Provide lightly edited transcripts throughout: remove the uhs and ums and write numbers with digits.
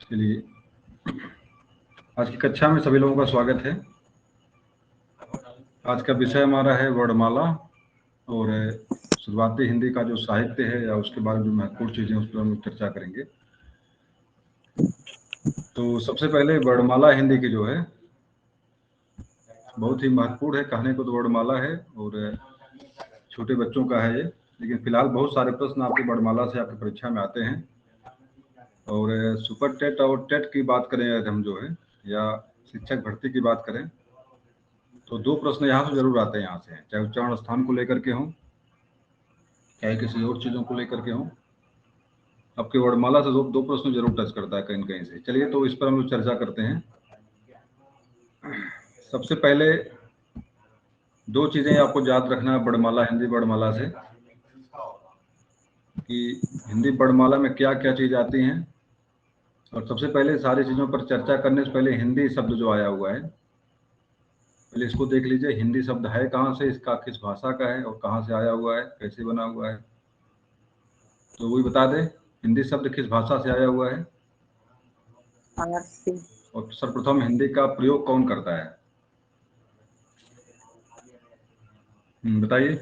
चलिए, आज की कक्षा में सभी लोगों का स्वागत है। आज का विषय हमारा है वर्णमाला और शुरुआती हिंदी का जो साहित्य है या उसके बारे में महत्वपूर्ण चीजें उस पर हम चर्चा करेंगे। तो सबसे पहले वर्णमाला हिंदी की जो है बहुत ही महत्वपूर्ण है। कहने को तो वर्णमाला है और छोटे बच्चों का है ये, लेकिन फिलहाल बहुत सारे प्रश्न आपकी वर्णमाला से आपकी परीक्षा में आते हैं। और सुपर टेट और टेट की बात करें यदि हम जो है या शिक्षक भर्ती की बात करें तो दो प्रश्न यहाँ से जरूर आते हैं, यहाँ से, चाहे उच्चारण स्थान को लेकर के हों चाहे किसी और चीजों को लेकर के हों। आपके वर्णमाला से दो प्रश्न जरूर टच करता है कहीं न कहीं से। चलिए, तो इस पर हम लोग चर्चा करते हैं। सबसे पहले दो चीजें आपको याद रखना है वर्णमाला, हिंदी वर्णमाला से, कि हिंदी वर्णमाला में क्या क्या चीज आती हैं। और सबसे पहले सारी चीजों पर चर्चा करने से पहले हिंदी शब्द जो आया हुआ है, पहले इसको देख लीजिए। हिंदी शब्द है कहाँ से, इसका किस भाषा का है और कहाँ से आया हुआ है, कैसे बना हुआ है, तो वही बता दें। हिंदी शब्द किस भाषा से आया हुआ है फारसी। और सर्वप्रथम हिंदी का प्रयोग कौन करता है, बताइए।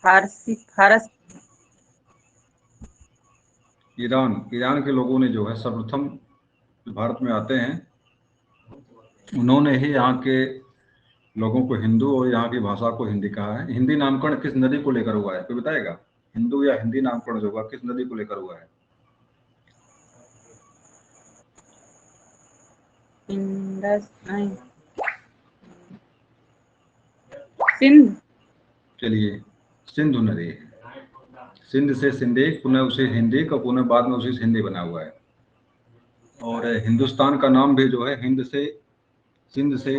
फारस। ईरान के लोगों ने जो है सर्वप्रथम भारत में आते हैं, उन्होंने ही यहाँ के लोगों को हिंदू और यहाँ की भाषा को हिंदी कहा है। हिंदी नामकरण किस नदी को लेकर हुआ है, कोई बताएगा? हिंदू या हिंदी नामकरण जो हुआ किस नदी को लेकर हुआ है? इंडस नहीं, सिंध। चलिए, सिंधु नदी है। सिंध से सिंधीक, पुनः उसे हिंदीक और पुनः बाद में उसी से हिंदी बना हुआ है। और हिंदुस्तान का नाम भी जो है हिंद से, सिंध से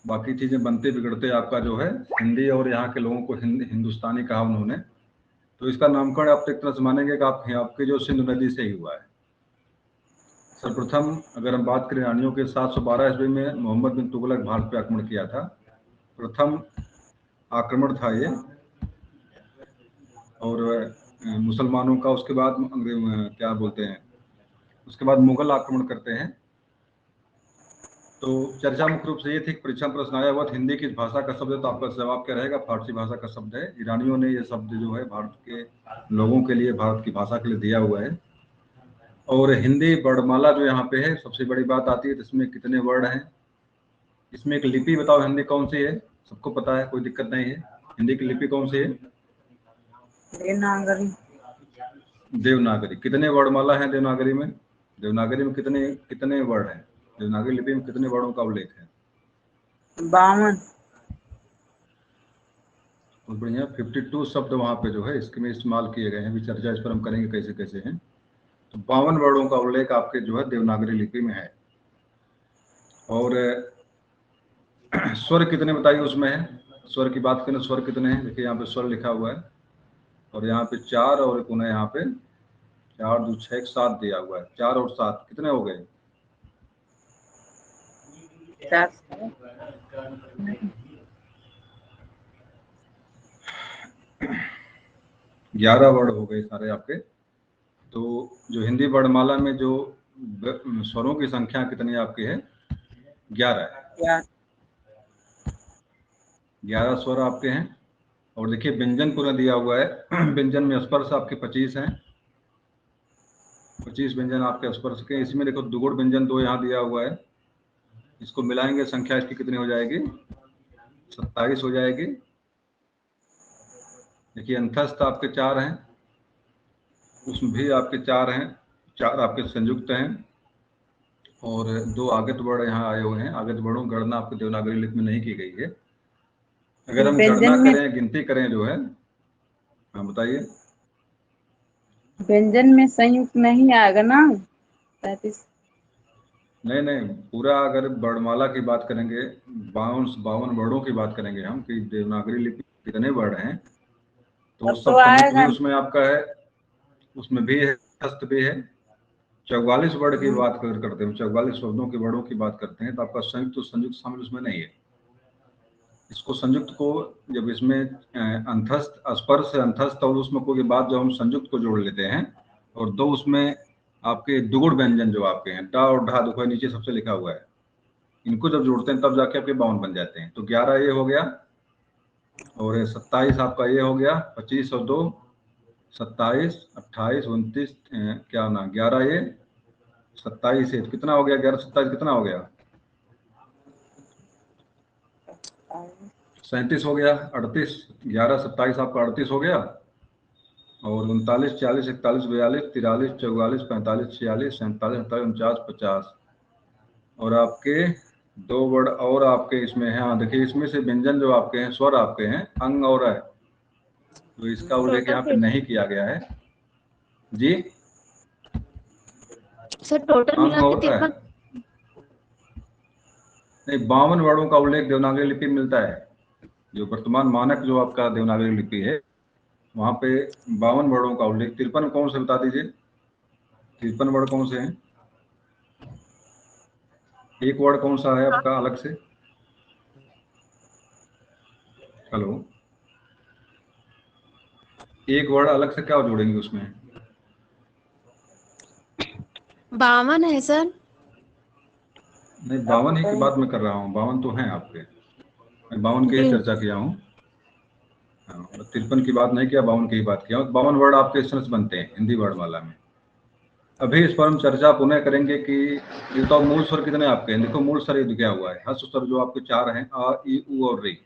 बाकी चीजें बनते बिगड़ते आपका जो है हिंदी और यहाँ के लोगों को हिंदुस्तानी कहा उन्होंने। तो इसका नामकरण आप एक तरह से मानेंगे कि आपके जो सिंधु नदी से ही हुआ है। सर्वप्रथम अगर हम बात करें ईरानियों के 712 ईस्वी में मोहम्मद बिन तुगलक भारत पे आक्रमण किया था। प्रथम आक्रमण था ये, और मुसलमानों का। उसके बाद क्या बोलते हैं, उसके बाद मुगल आक्रमण करते हैं। तो चर्चा मुख्य रूप से ये थी कि परीक्षा में प्रश्न आया हुआ हिंदी किस भाषा का शब्द है, तो आपका जवाब क्या रहेगा? फारसी भाषा का शब्द है। ईरानियों ने ये शब्द जो है भारत के लोगों के लिए, भारत की भाषा के लिए दिया हुआ है। और हिंदी वर्णमाला जो यहाँ पे है, सबसे बड़ी बात आती है तो इसमें कितने वर्ड हैं। इसमें एक लिपि बताओ, हिंदी कौन सी है? सबको पता है, कोई दिक्कत नहीं है। हिंदी की लिपि कौन सी है? देवनागरी। देवनागरी। कितने वर्णमाला है देवनागरी में? देवनागरी में कितने कितने वर्ड हैं? देवनागरी लिपि में कितने वर्डों का उल्लेख है? 52। बहुत बढ़िया। 52 शब्द वहाँ पे जो है इसके में इस्तेमाल किए गए हैं। अभी चर्चा इस पर हम करेंगे कैसे कैसे हैं। तो 52 वर्डों का उल्लेख आपके जो है देवनागरी लिपि में है। और स्वर कितने बताइए उसमें है? स्वर की बात करें, स्वर कितने हैं? देखिए यहाँ पे स्वर लिखा हुआ है और यहाँ पे 4 और पुनः यहाँ पे 4 2 6 7 दिया हुआ है। 4 और 7 कितने हो गए? 11 वर्ड हो गए सारे आपके। तो जो हिंदी वर्णमाला में जो स्वरों की संख्या कितनी आपकी है? 11 है। 11 स्वर आपके हैं। और देखिए व्यंजन पूरा दिया हुआ है। व्यंजन में स्पर्श आपके 25 हैं। 25 व्यंजन आपके स्पर्श के। इसमें देखो दुगुण व्यंजन 2 यहाँ दिया हुआ है। इसको मिलाएंगे संख्या इसकी कितनी हो जाएगी? 27 हो जाएगी। देखिए अंतस्थ आपके 4 हैं, उसमें भी आपके 4 हैं, 4 आपके संयुक्त हैं। और 2 आगत वर्ण यहाँ आए हुए हैं। आगत वर्णों गणना आपके देवनागरी लिपि में नहीं की गई है। अगर हम गणना करें, गिनती करें जो है, हाँ बताइए। व्यंजन में संयुक्त नहीं आएगा ना? 35। नहीं, पूरा अगर वर्णमाला की बात करेंगे, 52 वर्णों की बात करेंगे हम कि देवनागरी लिपि कितने वर्ण हैं, तो सब संयुक्त भी उसमें आपका है, उसमें भी है, हस्त भी है। 44 वर्ड की बात करते हैं, 44 शब्दों के वर्णों की बात करते हैं, तो आपका संयुक्त शामिल उसमें नहीं है। इसको संयुक्त को जब इसमें अंतस्थ, स्पर्श से अंतस्थ और उसमें कोई बात जब हम संयुक्त को जोड़ लेते हैं और 2 उसमें आपके दुगुड़ व्यंजन जो आपके हैं, डा और ढा देखो नीचे सबसे लिखा हुआ है, इनको जब जोड़ते हैं तब जाके आपके 52 बन जाते हैं। तो 11 ये हो गया, और 27 आपका ये हो गया, 25 और 2 27, 28, 29, क्या ना 11 ये 27 है, कितना हो गया, 11 27 कितना हो गया, 37 हो गया, 38, 11 27 आपका 38 हो गया, और 39 40 41 42 43 44 45 46 47 48 49 50, और आपके 2 वर्ड और आपके इसमें है। हाँ देखिए, इसमें से व्यंजन जो आपके हैं, स्वर आपके हैं अंग और है, तो इसका उल्लेख यहाँ पे नहीं किया गया है जी। सर टोटल अंग मिला के और 53। नहीं, 52 वर्णों का उल्लेख देवनागरी लिपि में मिलता है। जो वर्तमान मानक जो आपका देवनागरी लिपि है, वहां पे 52 वर्णों का उल्लेख। 53 कौन से बता दीजिए, 53 वर्ड कौन से हैं? एक वर्ड कौन सा है आपका अलग से? हेलो, एक वर्ड अलग से क्या जोड़ेंगे उसमें? 52 है सर। नहीं, 52 ही की बात मैं कर रहा हूँ, 52 तो हैं आपके, मैं 52 की ही जी चर्चा किया हूँ। 53 की बात नहीं किया, 52 की ही बात किया। 52 वर्ड आपके इस तरह से बनते हैं हिंदी वर्णमाला में। अभी इस पर हम चर्चा पुनः करेंगे कि ये तो मूल स्वर कितने आपके हैं। देखो मूल स्वर ये दिया हुआ है, हर्ष स्वर जो आपके 4 हैं, आ ई उ और री,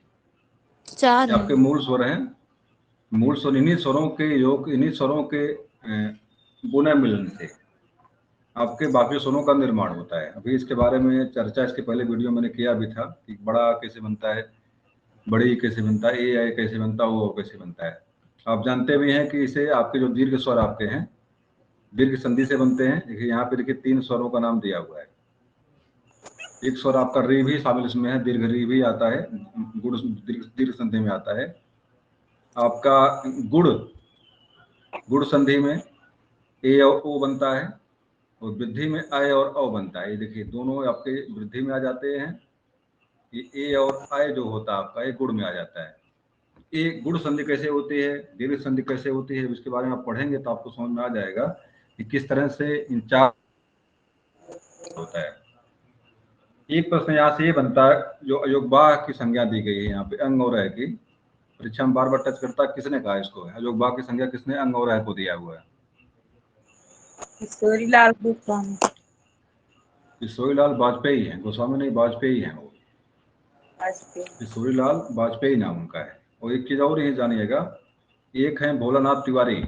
4 ये है। आपके मूल स्वर हैं। मूल स्वर, इन्हीं स्वरों के योग, इन्हीं स्वरों के पुनः मिलन से आपके बाकी स्वरों का निर्माण होता है। अभी इसके बारे में चर्चा इसके पहले वीडियो मैंने किया भी था कि बड़ा कैसे बनता है, बड़ी कैसे बनता है, ए आई कैसे बनता है, वो कैसे बनता है। आप जानते भी हैं कि इसे आपके जो दीर्घ स्वर आपके हैं, दीर्घ संधि से बनते हैं। देखिए यहाँ पे देखिए 3 स्वरों का नाम दिया हुआ है। एक स्वर आपका री भी शामिल इसमें है, दीर्घ री भी आता है, गुड़ दीर्घ संधि में आता है। आपका गुड़, गुड़ संधि में ए और ओ बनता है, और वृद्धि में आय और औ बनता है। ये देखिए दोनों आपके वृद्धि में आ जाते हैं। ये ए और आय जो होता है आपका, ये गुड़ में आ जाता है। ये गुड़ संधि कैसे होती है, दीर्घ संधि कैसे होती है, इसके बारे में आप पढ़ेंगे तो आपको समझ में आ जाएगा कि किस तरह से इन 4 होता है। एक प्रश्न यहाँ से ये बनता है, जो अयोग्यबा की संज्ञा दी गई है यहाँ पे अंग और है की, परीक्षा में बार बार टच करता है, किसने कहा इसको? अयोग्यबा की संज्ञा किसने अंग और है को दिया हुआ है? किशोरीलाल गोस्वामी। किशोरीलाल वाजपेयी है, गोस्वामी नहीं, वाजपेयी है वो। किशोरीलाल वाजपेयी नाम उनका है। और एक चीज और ये जानिएगा, एक है भोलानाथ तिवारी,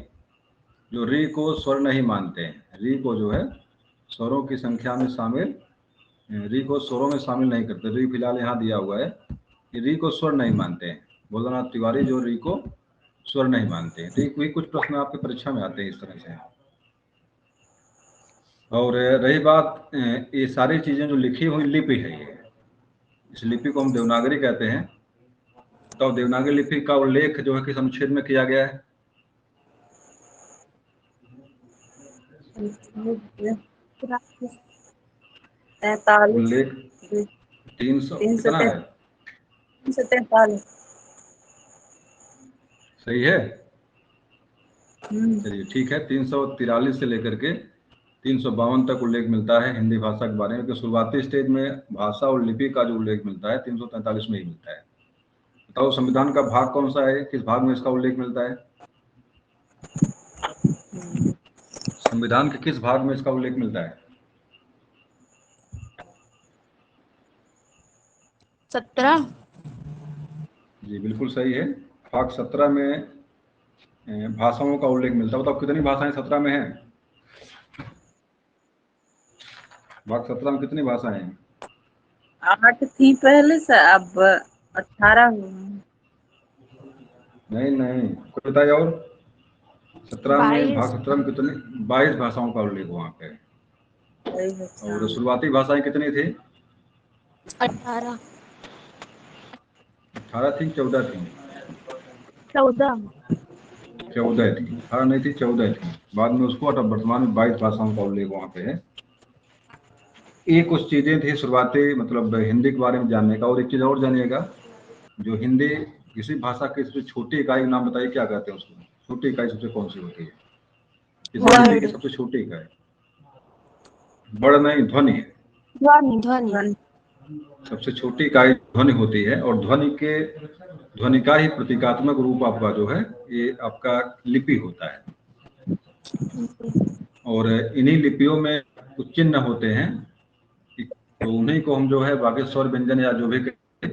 जो री को स्वर नहीं मानते हैं। री को जो है स्वरों की संख्या में शामिल, री को स्वरों में शामिल नहीं करते। री फिलहाल यहाँ दिया हुआ है कि री को स्वर नहीं मानते हैं। भोलानाथ तिवारी जो री को स्वर नहीं मानते हैं। तो ये कुछ प्रश्न आपकी परीक्षा में आते हैं इस तरह से। और रही बात, ये सारी चीजें जो लिखी हुई लिपि है, ये इस लिपि को हम देवनागरी कहते हैं। तो देवनागरी लिपि का उल्लेख जो है किस अनुच्छेद में किया गया है? उल्लेख 300 कितना है? 343। सही है, चलिए ठीक है। 343 से लेकर के 352 तक उल्लेख मिलता है हिंदी भाषा के बारे में। कि शुरुआती स्टेज में भाषा और लिपि का जो उल्लेख मिलता है 343 में ही मिलता है। बताओ संविधान का भाग कौन सा है, किस भाग में इसका उल्लेख मिलता है? संविधान के किस भाग में इसका उल्लेख मिलता है? 17। जी बिल्कुल सही है, भाग 17 में भाषाओं का उल्लेख मिलता है। बताओ कितनी भाषाएं 17 में हैं? भाग 17 में कितनी भाषाएं हैं? 8 थी पहले से, अब 18 हुए हैं। नहीं नहीं, कोई बताइए और। 17 में, 22। भाग 17 में कितनी? 22 भाषाओं का उल्लेख वहां पे। और शुरुआती भाषाएं कितनी थी? 18। 18 थी, 14 थी? 14। 14 थी, 18 नहीं थी, 14 थी। बाद में उसको हटा, वर्तमान में 22 भाषाओं का उल्लेख वहां पे है। ये कुछ चीजें थी शुरुआती, मतलब हिंदी के बारे में जानने का। और एक चीज और जानिएगा, जो हिंदी किसी भाषा की सबसे छोटी इकाई का नाम बताइए, क्या कहते हैं उसको? छोटी इकाई सबसे कौन सी होती है किसी हिंदी की वर्ड। सबसे छोटी इकाई? बड़ नहीं, ध्वनि है। ध्वनि ध्वनि ध्वनि। सबसे छोटी इकाई ध्वनि होती है, और ध्वनि का ही प्रतीकात्मक रूप आपका जो है ये आपका लिपि होता है। और इन्हीं लिपियों में कुछ चिन्ह होते हैं, तो उन्हीं को हम जो है बाकी स्वर व्यंजन या जो भी कहते हैं।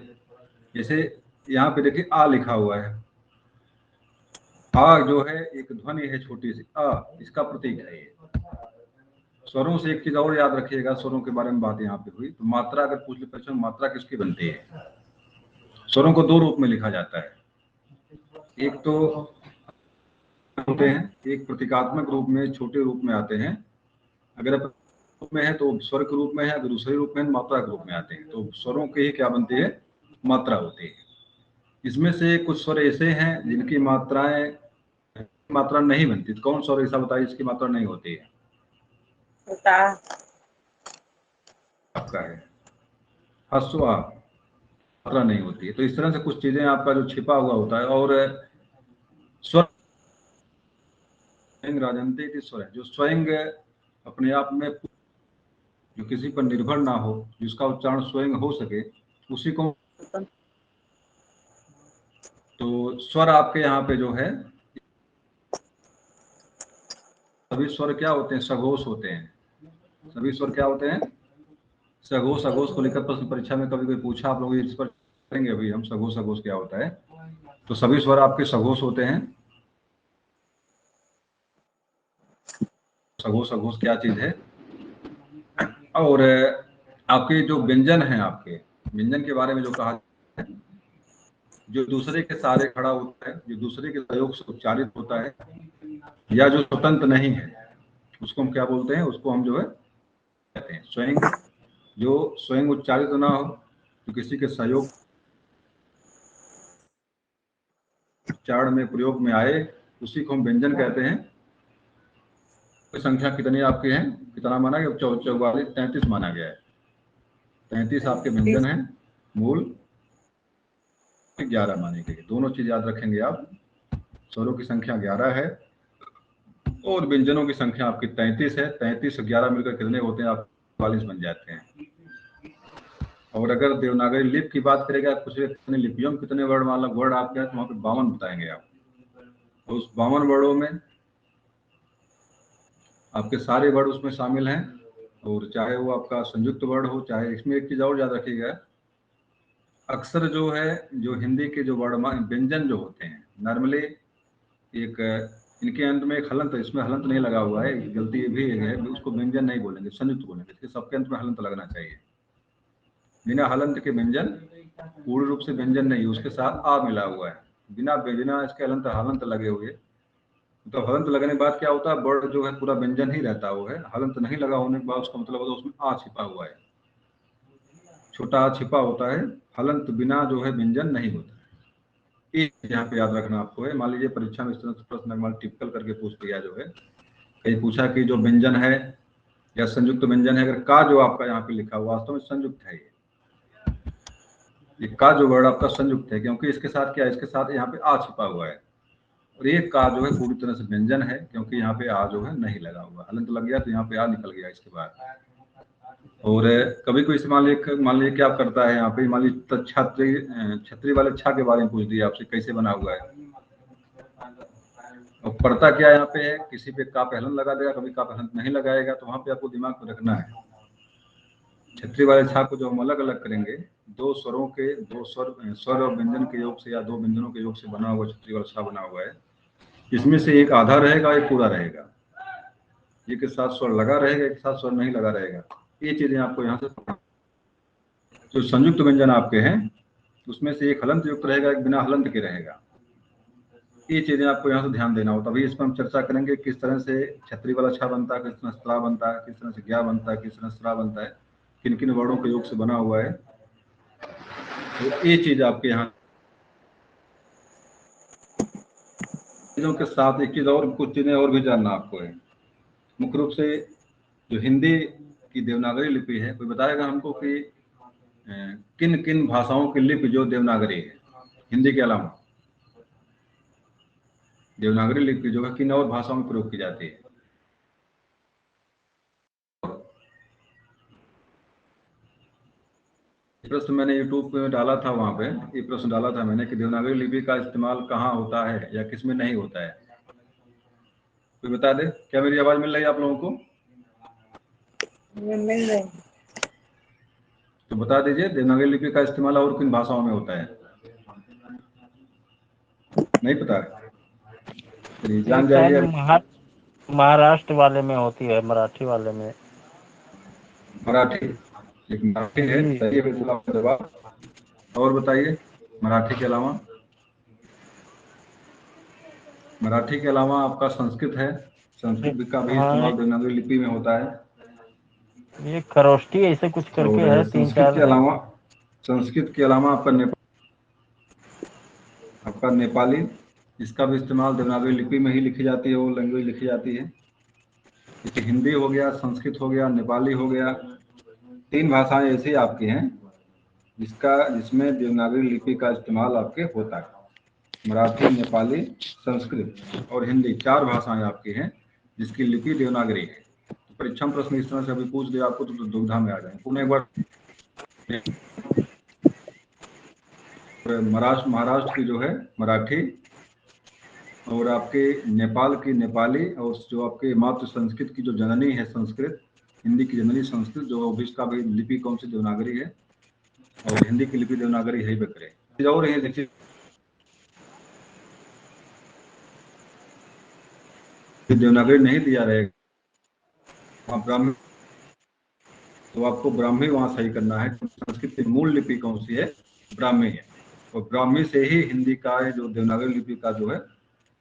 जैसे यहाँ पे देखिए आ लिखा हुआ है, आ जो है एक ध्वनि है छोटी सी, आ इसका प्रतीक है ये। स्वरों से एक चीज और याद रखिएगा, स्वरों के बारे में बात यहाँ पे हुई तो मात्रा अगर पूछ ले प्रश्न, मात्रा किसकी बनती है? स्वरों को दो रूप में लिखा जाता है, एक तो होते हैं, एक प्रतीकात्मक रूप में छोटे रूप में आते हैं। अगर रूप में है तो स्वर के रूप में है, अगर दूसरे रूप में मात्रा के रूप में आते हैं। तो स्वरों की ही क्या बनती है? मात्रा होती है। इसमें से कुछ स्वर ऐसे हैं जिनकी मात्रा नहीं बनती। तो कौन स्वर ऐसा बताइए इसकी मात्रा नहीं होती है? होता आपका है हस्व आ, मात्रा नहीं होती है। तो इस तरह से कुछ चीजें आपका जो छिपा हुआ होता है। और स्वर स्वयं राजंती की स्वर है, जो स्वयं अपने आप में, जो किसी पर निर्भर ना हो, जिसका उच्चारण स्वयं हो सके, उसी को। तो स्वर आपके यहाँ पे जो है, सभी स्वर क्या होते हैं? सघोष होते हैं। सभी स्वर क्या होते हैं? सघोष। सघोष को लेकर प्रश्न परीक्षा में कभी कोई पूछा, आप लोग इस पर करेंगे अभी हम, सघोष सघोष क्या होता है। तो सभी स्वर आपके सघोष होते हैं। सघोष सघोष क्या चीज है? और आपके जो व्यंजन है, आपके व्यंजन के बारे में जो कहा, जो दूसरे के सहारे खड़ा होता है, जो दूसरे के सहयोग से उच्चारित होता है, या जो स्वतंत्र नहीं है, उसको हम क्या बोलते हैं? उसको हम जो है कहते हैं स्वयं। जो स्वयं उच्चारित ना हो, तो किसी के सहयोग उच्चारण में प्रयोग में आए, उसी को हम व्यंजन कहते हैं। संख्या कितनी आपकी है? कितना माना गया? 44, 33 माना गया है। 33 आपके व्यंजन है, मूल 11 माने गए। दोनों चीज याद रखेंगे आप। स्वरों की संख्या 11 है और व्यंजनों की संख्या आपकी 33 है। 33 और 11 मिलकर कितने होते हैं? आप 44 बन जाते हैं। और अगर देवनागरी लिपि की बात करेगा, कुछ कितने लिपियों में कितने वर्ड, मान लो वर्ड आपके हैं तो वहाँ पे 52 बताएंगे आप। तो उस 52 वर्डों में आपके सारे वर्ड उसमें शामिल हैं। और चाहे वो आपका संयुक्त वर्ड हो, चाहे इसमें एक चीज और याद रखिएगा, अक्सर जो है, जो हिंदी के जो वर्ड व्यंजन जो होते हैं, नॉर्मली एक इनके अंत में एक हलंत, इसमें हलंत नहीं लगा हुआ है, गलती भी है, उसको व्यंजन नहीं बोलेंगे, संयुक्त बोलेंगे। इसके सबके अंत में हलंत लगना चाहिए। बिना हलंत के व्यंजन पूर्ण रूप से व्यंजन नहीं, उसके साथ आ मिला हुआ है। बिना इसके हलंत हलंत लगे हुए, तो हलंत लगने के बाद क्या होता है? वर्ड जो है पूरा व्यंजन ही रहता है। हलंत नहीं लगा होने के बाद उसका मतलब होता है उसमें आ छिपा हुआ है, छोटा आ छिपा होता है। हलंत बिना जो है व्यंजन नहीं होता है। ये यहाँ पे याद रखना आपको है। मान लीजिए परीक्षा में इस तरह से प्रश्न टिपिकल करके पूछ दिया जो है, कहीं पूछा कि जो व्यंजन है या संयुक्त व्यंजन है, अगर का जो आपका यहाँ पे लिखा हुआ वास्तव में संयुक्त है। ये का जो वर्ड आपका संयुक्त है, क्योंकि इसके साथ क्या है? इसके साथ यहाँ पे आ छिपा हुआ है। और एक का जो है पूरी तरह से व्यंजन है, क्योंकि यहाँ पे आ जो है नहीं लगा हुआ। हलंत लग गया तो यहाँ पे आ निकल गया इसके बाद। और कभी कोई मान लीजिए क्या करता है यहाँ पे, मान लीजिए छतरी वाले छा के बारे में पूछ दिया आपसे, कैसे बना हुआ है। और पढ़ता क्या यहाँ पे है, किसी पे का पहलन लगा देगा, कभी का पहलन नहीं लगाएगा। तो वहां पे आपको दिमाग में रखना है, छतरी वाले छा को जो हम अलग अलग करेंगे, दो स्वरों के, दो स्वर और व्यंजन के योग से, या दो व्यंजनों के योग से बना हुआ छतरी वाला छा बना हुआ है। इसमें से एक आधा रहेगा, एक पूरा रहेगा। एक के साथ स्वर लगा रहेगा, एक के साथ स्वर नहीं लगा रहेगा। ये चीजें आपको यहाँ से, जो संयुक्त व्यंजन आपके हैं उसमें से एक हलंत युक्त रहेगा, एक बिना हलंत के रहेगा। ये चीजें आपको यहाँ से ध्यान देना हो। तभी इस पर हम चर्चा करेंगे किस तरह से छतरी वाला छा बनता है, किस तरह स्त्रा बनता है, किस तरह से ज्ञा बनता है, किस तरह स्त्रा बनता है, किन किन वर्णों के योग से बना हुआ है। तो ये चीज आपके यहाँ चीजों के साथ एक चीज और, कुछ चीजें और भी जानना आपको है। मुख्य रूप से जो हिंदी की देवनागरी लिपि है, कोई बताएगा हमको कि किन किन भाषाओं की लिपि जो देवनागरी है हिंदी के अलावा? देवनागरी लिपि जो है किन और भाषाओं में प्रयोग की जाती है? प्रश्न मैंने यूट्यूब पे डाला था, वहां पे ये प्रश्न डाला था मैंने कि देवनागरी लिपि का इस्तेमाल कहाँ होता है या किस में नहीं होता है। कोई बता दे। क्या मेरी आवाज मिल रही है आप लोगों को? मिल रही। तो बता दीजिए देवनागरी लिपि का इस्तेमाल और किन भाषाओं में होता है। नहीं पता है? चलिए जान शायद जाइए। महाराष्ट्र वाले में होती है, मराठी वाले में। मराठी, एक मराठी है, सही है बिल्कुल आपका जवाब। और बताइए मराठी के अलावा। मराठी के अलावा आपका संस्कृत है, संस्कृत का भी हाँ, इस्तेमाल देवनागरी लिपि में होता है। ये खरोष्टी ऐसे कुछ करके है, और 3-4 है। संस्कृत के अलावा आपका नेपाली, इसका भी इस्तेमाल देवनागरी लिपि में ही लिखी जाती है, वो लैंग्वेज लिखी जाती है। जैसे हिंदी हो गया, संस्कृत हो गया, नेपाली हो गया, 3 भाषाएं ऐसी आपकी हैं जिसमें देवनागरी लिपि का इस्तेमाल आपके होता है। मराठी, नेपाली, संस्कृत और हिंदी 4 भाषाएं आपकी हैं जिसकी लिपि देवनागरी है। तो परीक्षा में प्रश्न इस तरह से अभी पूछ दिया आपको तो दुविधा में आ जाए। पुनः एक बार महाराष्ट्र की जो है मराठी, और आपके नेपाल की नेपाली, और जो आपके मातृ संस्कृत की जो जननी है संस्कृत, हिंदी की जननी संस्कृत, जो भी इसका भी लिपि कौन सी देवनागरी है, और हिंदी की लिपि देवनागरी है ही बकरे। और ये देखिए देवनागरी नहीं दिया रहेगा ब्राह्मी, तो आपको ब्राह्मी वहां सही करना है। संस्कृत की मूल लिपि कौन सी है? ब्राह्मी है। और ब्राह्मी से ही हिंदी का जो देवनागरी लिपि का जो है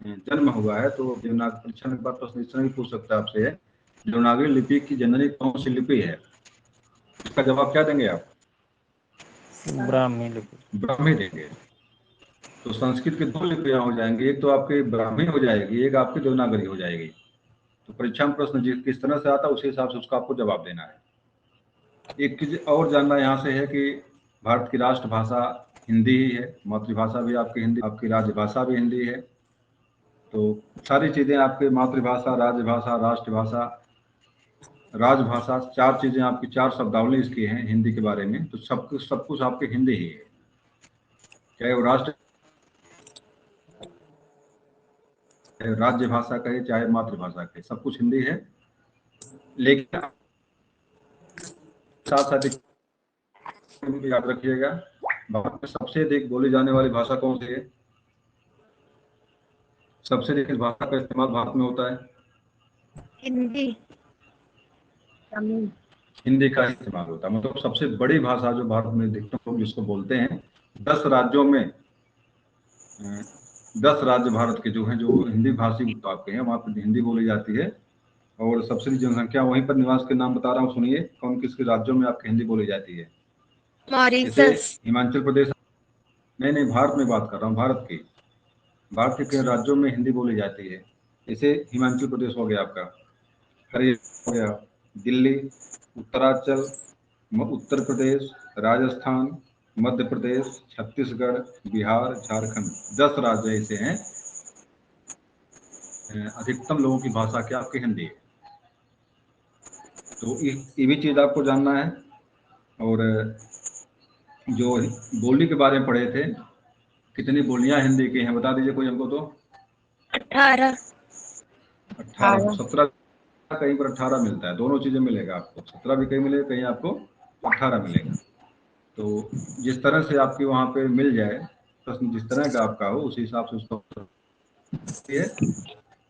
जन्म हुआ है। तो देवनागरी परीक्षा में प्रश्न इस तरह भी पूछ सकता है आपसे, देवनागरी लिपि की जननी कौन सी लिपि है? इसका जवाब क्या देंगे आप? ब्राह्मी लिपि। ब्राह्मी देंगे। तो संस्कृत की 2 लिपियां हो जाएंगी, एक तो आपकी ब्राह्मी हो जाएगी, एक आपकी देवनागरी हो जाएगी। तो परीक्षा में प्रश्न किस तरह से आता है उसी हिसाब से उसका आपको जवाब देना है। एक चीज और जानना यहाँ से है कि भारत की राष्ट्रभाषा हिंदी ही है, मातृभाषा भी आपकी हिंदी, आपकी राजभाषा भी हिंदी है। तो सारी चीजें आपके मातृभाषा, राजभाषा, राष्ट्रभाषा, राजभाषा, 4 चीजें आपकी, 4 शब्दावली इसकी हैं हिंदी के बारे में। तो सब कुछ आपके हिंदी ही है, चाहे वो राज्य भाषा कहे चाहे मातृभाषा कहे, सब कुछ हिंदी है। लेकिन साथ साथ याद रखिएगा, भारत में सबसे अधिक बोली जाने वाली भाषा कौन सी है? सबसे अधिक भाषा का इस्तेमाल भारत में होता है? हिंदी। तमिल। हिंदी का इस्तेमाल होता है। मतलब सबसे बड़ी भाषा जो भारत में अधिकतम लोग जिसको बोलते हैं, 10 राज्यों में 10 राज्य भारत के जो हैं, जो हिंदी भाषी आपके हैं, वहाँ पर हिंदी बोली जाती है। और सबसे अधिक जनसंख्या वहीं पर निवास के नाम बता रहा हूँ, सुनिए कौन किसके राज्यों में आपकी हिंदी बोली जाती है। जैसे मॉरिशस। हिमाचल प्रदेश, नहीं भारत में बात कर रहा हूँ, भारत के कई राज्यों में हिंदी बोली जाती है। जैसे हिमाचल प्रदेश हो गया आपका, हरियाणा हो गया, दिल्ली, उत्तरांचल, उत्तर प्रदेश, राजस्थान, मध्य प्रदेश, छत्तीसगढ़, बिहार, झारखंड, 10 राज्य ऐसे हैं अधिकतम लोगों की भाषा क्या आपकी हिंदी है। तो ये भी चीज आपको जानना है। और जो बोली के बारे में पढ़े थे, कितनी बोलियां हिंदी की हैं बता दीजिए कोई हमको तो। 18। 18, 17 कहीं पर 18 मिलता है, दोनों चीजें मिलेगा आपको, 17 भी कहीं मिलेगा, कहीं आपको 18 मिलेगा। तो जिस तरह से आपकी वहां पे मिल जाए प्रश्न, जिस तरह का आपका हो उसी हिसाब से उसको है।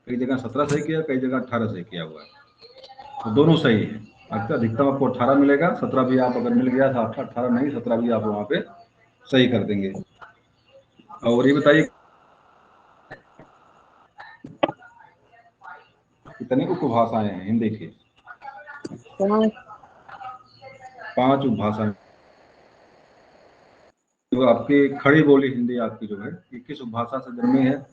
कई जगह 17 सही किया, कई जगह 18 सही किया हुआ है, तो दोनों सही है। अधिकतम आपको 18 मिलेगा, 17 भी आप अगर मिल गया था, 18 नहीं 17 भी आप वहां पे सही कर देंगे। और ये बताइए कितनी उपभाषाएं हैं हिंदी की? 5 उपभाषाएं। जो आपकी खड़ी बोली हिंदी आपकी जो है, ये किस उपभाषा से जन्मी है?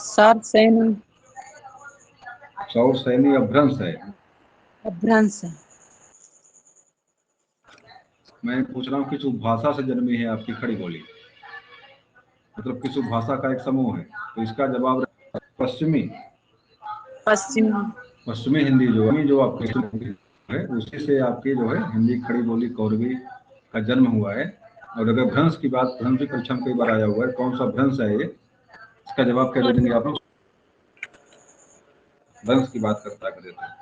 सौर सैनी। सौर सैनी अभ्रंश है। अभ्रंश है। मैं पूछ रहा हूँ किस उपभाषा से जन्मी है आपकी खड़ी बोली, मतलब किस उपभाषा का एक समूह है। तो इसका जवाब पश्चिमी पश्चिमी। पश्चिमी हिंदी जो आपकी है उसी से आपकी जो है हिंदी खड़ी बोली कौरवी का जन्म हुआ है। और अगर भ्रंश की बात, भ्रंश की परीक्षा में कई बार आया हुआ है, कौन सा भ्रंश है ये, इसका जवाब क्या दे देंगे आप लोग? भ्रंश की बात करता कर देते हैं।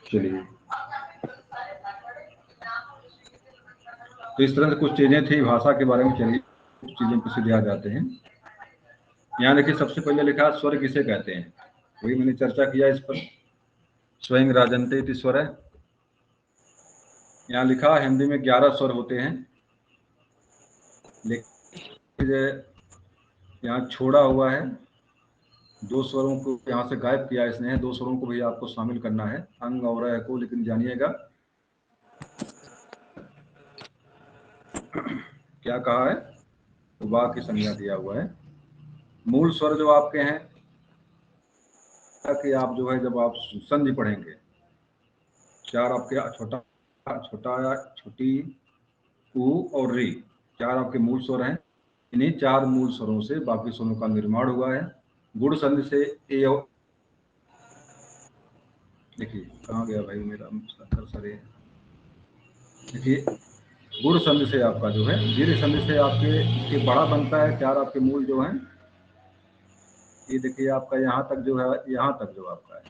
चलिए, तो इस तरह से कुछ चीजें थी भाषा के बारे में। चलिए कुछ चीजें पे सीधे आ जाते हैं। यहाँ देखिए सबसे पहले लिखा स्वर किसे कहते हैं, वही मैंने चर्चा किया इस पर। स्वयं राजन्ते इति स्वर है। यहाँ लिखा हिंदी में 11 स्वर होते हैं, लेकिन यहाँ छोड़ा हुआ है, 2 स्वरों को यहाँ से गायब किया इसने, 2 स्वरों को भी आपको शामिल करना है, अंग और अ को। लेकिन जानिएगा क्या कहा है, वा की संज्ञा दिया हुआ है। मूल स्वर जो आपके हैं कि आप जो है जब आप संधि पढ़ेंगे, 4 आपके छोटा छोटा छोटी ऊ और री, 4 आपके मूल स्वर हैं। इन्हीं 4 मूल स्वरों से बाकी स्वरों का निर्माण हुआ है। गुण संधि से ए और, देखिए कहाँ गया भाई मेरा कर्सर, है देखिए, गुण संधि से आपका जो है, दीर्घ संधि से आपके बड़ा बनता है। 4 आपके मूल जो हैं, ये देखिए आपका यहाँ तक जो है, यहाँ तक जो आपका है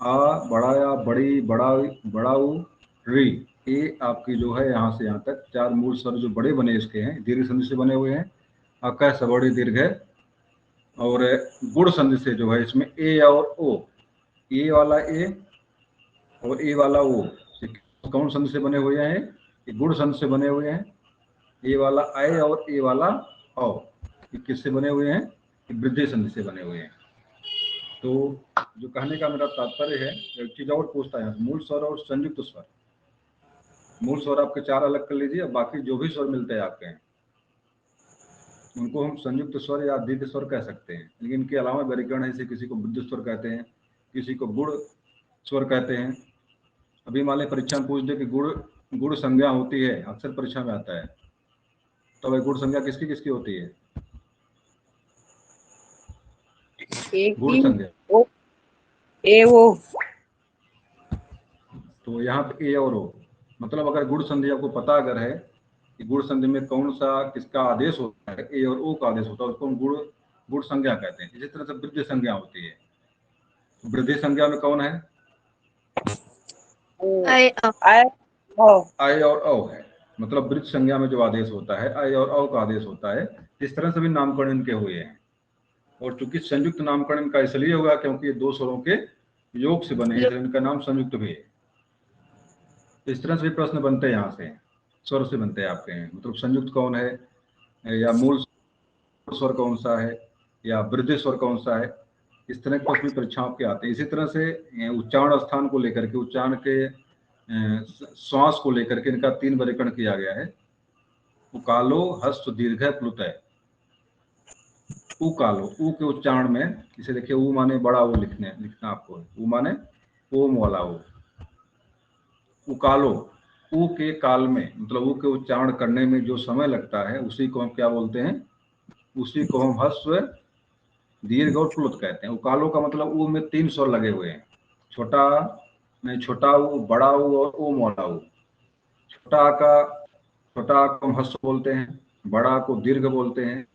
आ, बड़ा या, बड़ी, बड़ा, बड़ाऊ, री, ये आपकी जो है यहाँ से यहाँ तक 4 मूल स्वर जो बड़े बने इसके हैं, दीर्घ संधि से बने हुए हैं। अक सबड़ी दीर्घ है। और गुण संधि से जो है इसमें ए और ओ, ए वाला ए और ए वाला ओ, कौन संधि से बने हुए हैं, ये गुण संधि से बने हुए हैं। ए वाला आय और ए वाला औ, ये किससे बने हुए हैं, ये वृद्धि संधि से बने हुए हैं। तो जो कहने का मेरा तात्पर्य है, एक चीज और पूछता है, मूल स्वर और संयुक्त स्वर। मूल स्वर आपके 4 अलग कर लीजिए, बाकी जो भी स्वर मिलते हैं आपके हैं उनको हम संयुक्त स्वर या दीर्घ स्वर कह सकते हैं। लेकिन इनके अलावा वर्गीकरण है, जैसे किसी को वृद्धि स्वर कहते हैं, किसी को गुण स्वर कहते हैं। अभी मान लें परीक्षा में पूछ दे कि गुण संज्ञा होती है, अक्सर परीक्षा में आता है, तो भाई गुण संज्ञा किसकी किसकी होती है? गुण संज्ञा ओ, ए ओ। तो यहाँ पे ए और ओ, मतलब अगर गुण संधि आपको पता अगर है कि गुण संधि में कौन सा किसका आदेश होता है, ए और ओ का आदेश होता है, उसको हम गुण संज्ञा कहते हैं। इसी तरह से वृद्धि संज्ञा होती है। वृद्धि संज्ञा में कौन है? आय आय ओ। आय और औ है, मतलब वृद्धि संज्ञा में जो आदेश होता है आय और औ का आदेश होता है। इस तरह से भी नामकरण इनके हुए हैं। और चूंकि संयुक्त नामकरण इनका इसलिए हुआ क्योंकि ये 2 स्वरों के योग से बने, इसलिए इनका नाम संयुक्त भी है। इस तरह से भी प्रश्न बनते हैं, यहाँ से स्वर से बनते हैं आपके हैं, मतलब संयुक्त कौन है, या मूल स्वर कौन सा है, या वृद्धि स्वर कौन सा है। इस तरह के प्रश्न परीक्षाओं के आते हैं। इसी तरह से उच्चारण स्थान को लेकर के, उच्चारण के श्वास को लेकर के इनका 3 वर्गीकरण किया गया है। उकालो, हस्व, दीर्घ, प्लुतय। उकालो, ऊ के उच्चारण में, इसे देखिए, ऊ माने बड़ा ऊ लिखना आपको, ऊ माने ओम वाला ऊ। उकालो, ऊ के काल में, मतलब ऊ के उच्चारण करने में जो समय लगता है उसी को हम क्या बोलते हैं, उसी को हम हस्व, दीर्घ और प्लुत कहते हैं। उकालो का मतलब ऊ में 3 स्वर लगे हुए हैं, छोटा ऊ, बड़ा ऊ और ओम वाला ऊ। छोटा को हम हस्व बोलते हैं, बड़ा को दीर्घ बोलते हैं,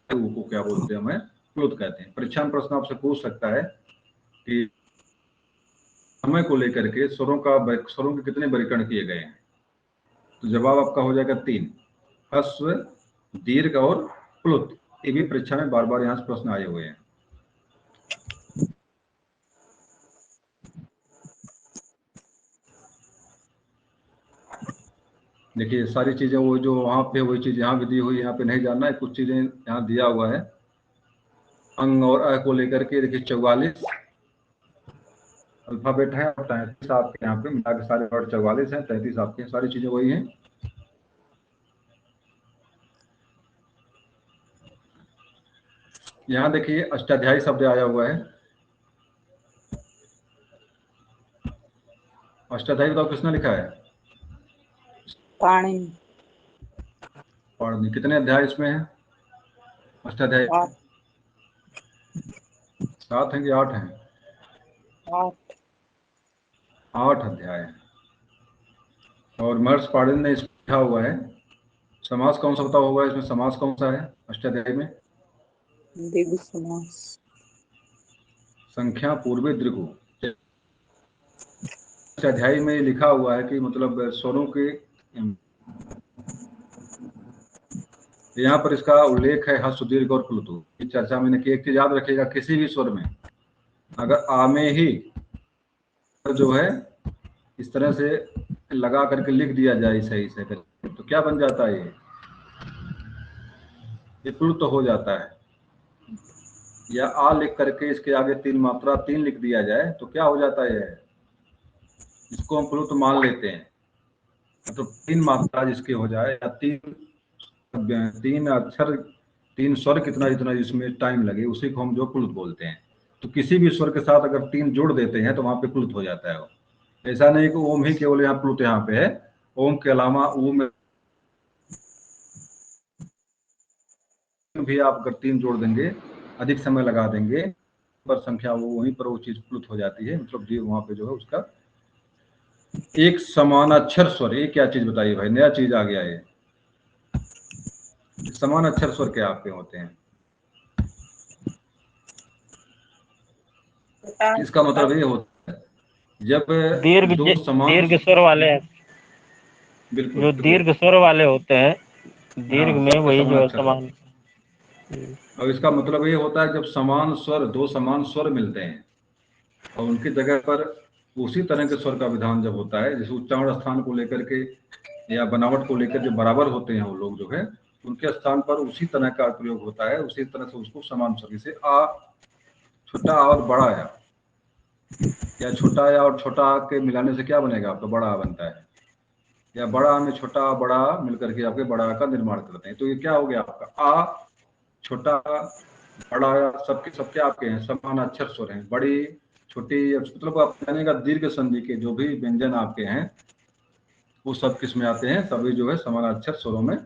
ऊ को क्या बोलते हैं, हमें प्लुत कहते हैं। परीक्षा में प्रश्न आपसे पूछ सकता है कि समय को लेकर के स्वरों के कितने वर्गीकरण किए गए हैं, तो जवाब आपका हो जाएगा 3, हस्व, दीर्घ और प्लुत। ये भी परीक्षा में बार बार यहाँ से प्रश्न आए हुए हैं। देखिए सारी चीजें वो जो वहां पे वही चीज यहाँ भी दी हुई है, यहाँ पे नहीं जानना है, कुछ चीजें यहाँ दिया हुआ है। अंग और अ को लेकर के देखिए 44 अल्फाबेट है, और 33 आपके यहाँ पे मिला के सारे वर्ड 44 हैं, 33 आपके, सारी चीजें वही हैं। यहाँ देखिए अष्टाध्यायी शब्द आया हुआ है। अष्टाध्यायी बताओ किसने लिखा है? पाणिनि। पाणिनि। कितने अध्याय इसमें है? अष्टाध्यायी 8 7 हैं कि 8 हैं? 8 8 अध्याय हैं। और महर्षि पाणिनि ने इसमें लिखा हुआ है, समास कौन सा बताओ होगा इसमें? समास कौन सा है अष्टाध्यायी में? द्विगु समास। संख्या पूर्वे दृगु। अध्याय में लिखा हुआ है कि मतलब स्वरों के, यहाँ पर इसका उल्लेख है ह्रस्व दीर्घ और प्लुतु की चर्चा मैंने की। एक चीज याद रखिएगा, किसी भी स्वर में अगर आ में ही जो है इस तरह से लगा करके लिख दिया जाए सही से करके, तो क्या बन जाता है? ये प्लुत हो जाता है। या आ लिख करके इसके आगे 3 मात्रा 3 लिख दिया जाए तो क्या हो जाता है? इसको हम प्लुत मान लेते हैं। तो 3 मात्रा जिसके हो जाए या 3 अक्षर 3 स्वर कितना जितना जिसमें टाइम लगे उसी को हम जो प्लुत बोलते हैं। तो किसी भी स्वर के साथ अगर 3 जोड़ देते हैं तो वहां पे प्लुत हो जाता है। वो ऐसा नहीं कि ओम ही केवल यहाँ प्लुत यहाँ पे है, ओम के अलावा ऊ में भी आप अगर 3 जोड़ देंगे, अधिक समय लगा देंगे पर संख्या वो वहीं पर वो चीज प्लुत हो जाती है। मतलब जी वहां पे जो है उसका एक समानाक्षर स्वर। ये क्या चीज बताइए भाई, नया चीज आ गया है। समानाक्षर स्वर क्या आपके होते हैं? इसका मतलब ये होता है जब दीर्घ दो समान, दीर्घ स्वर वाले हैं, बिल्कुल जो बिल्कुल, दीर्घ स्वर वाले होते हैं, दीर्घ हाँ में सबके वही जो है समानाक्षर समान। है। और इसका मतलब ये होता है जब समान स्वर, 2 समान स्वर मिलते हैं और उनकी जगह पर उसी तरह के स्वर का विधान जब होता है, जैसे उच्चारण स्थान को लेकर के या बनावट को लेकर जो बराबर होते हैं वो लोग जो है, उनके स्थान पर उसी तरह का प्रयोग होता है, उसी तरह से उसको समान स्वर। जैसे आ, छोटा आ और बड़ा आ, या छोटा आ और छोटा आ के मिलाने से क्या बनेगा? आपका बड़ा आ बनता है। या बड़ा आ में छोटा आ बड़ा आ मिलकर के आपके बड़ा आ का निर्माण करते हैं। तो ये क्या हो गया आपका? आ, छोटा आ, बड़ा आ, सबके सबके आपके हैं समान अक्षर स्वर हैं। बड़ी छोटी मतलब आप जानेगा दीर्घ संधि के जो भी व्यंजन आपके हैं वो सब किस में आते हैं? सभी जो है समानाक्षर स्वरों में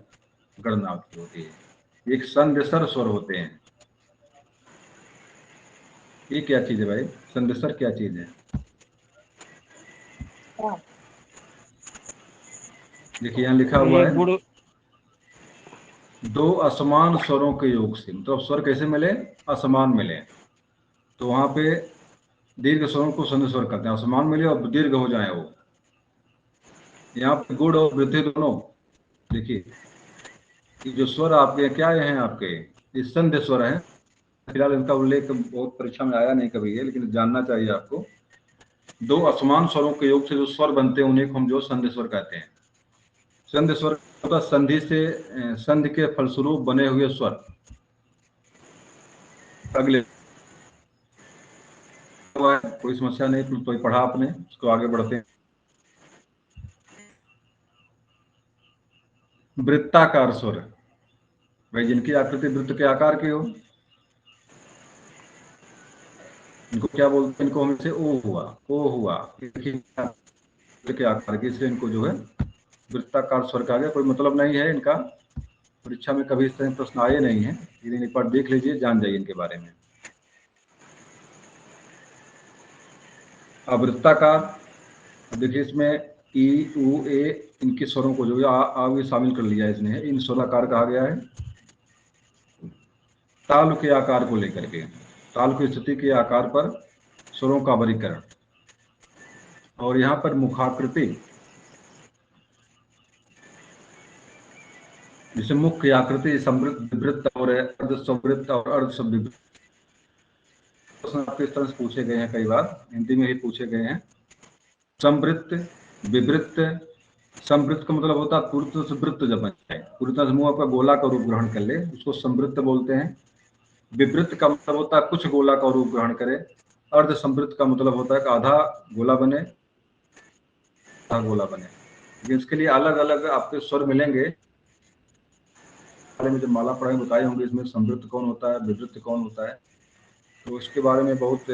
गणना होती है। एक संदेशर स्वर होते हैं। ये क्या चीज है भाई? संदेशर क्या चीज है? देखिए यहाँ लिखा हुआ ये है, गुड़ 2 असमान स्वरों के योग से। मतलब स्वर कैसे मिले? असमान मिले। तो वहां पे दीर्घ स्वरों को संदेशवर करते हैं। असमान मिले और दीर्घ हो जाए वो। यहाँ पे गुड़ और वृद्धि दोनों, देखिए ये जो स्वर आपके क्या हैं आपके, ये संध्य स्वर है। फिलहाल इनका उल्लेख बहुत परीक्षा में आया नहीं कभी है, लेकिन जानना चाहिए आपको। 2 असमान स्वरों के योग से जो स्वर बनते हैं उन्हें हम जो संध्य स्वर कहते हैं। संध्य स्वर होता संधि से, संधि के फलस्वरूप बने हुए स्वर। अगले कोई समस्या नहीं, तो पढ़ा आपने, उसको आगे बढ़ते हैं। वृत्ताकार स्वर भाई, जिनकी आकृति वृत्त के आकार की हो, इनको क्या बोलते हैं? इनको हम से ओ हुआ, ओ हुआ के आकार की, इसलिए इनको जो है वृत्ताकार स्वर कहा गया। कोई मतलब नहीं है इनका, परीक्षा में कभी इस तरह प्रश्न आए नहीं है, लेकिन एक बार देख लीजिए, जान जाइए इनके बारे में। अब वृत्ताकार, देखिए इसमें ई उ ए इनके स्वरों को जो है आ भी शामिल कर लिया है इसने। इन स्वराकार कहा गया है ताल के आकार को लेकर के, ताल की स्थिति के आकार पर स्वरों का वर्गीकरण। और यहाँ पर मुखाकृति, जैसे मुख्य आकृति समृद्ध विवृत और अर्ध समृद्ध और अर्ध समृद्ध आपके इस तरह से पूछे गए हैं, कई बार हिंदी में ही पूछे गए हैं। समृद्ध, विवृत। समृद्ध का मतलब होता है पूर्ण से वृत्त जब बन जाए, पूरी तरह से मुंह का गोला का रूप ग्रहण कर ले, उसको समृद्ध बोलते हैं। विवृत का मतलब होता है कुछ गोला का रूप ग्रहण करे। अर्ध समृद्ध का मतलब होता है कि आधा गोला बने, आधा गोला बने। लेकिन इसके लिए अलग अलग आपके स्वर मिलेंगे, में जब माला पढ़ाई बताए होंगे इसमें समृद्ध कौन होता है, विवृत कौन होता है, तो उसके बारे में बहुत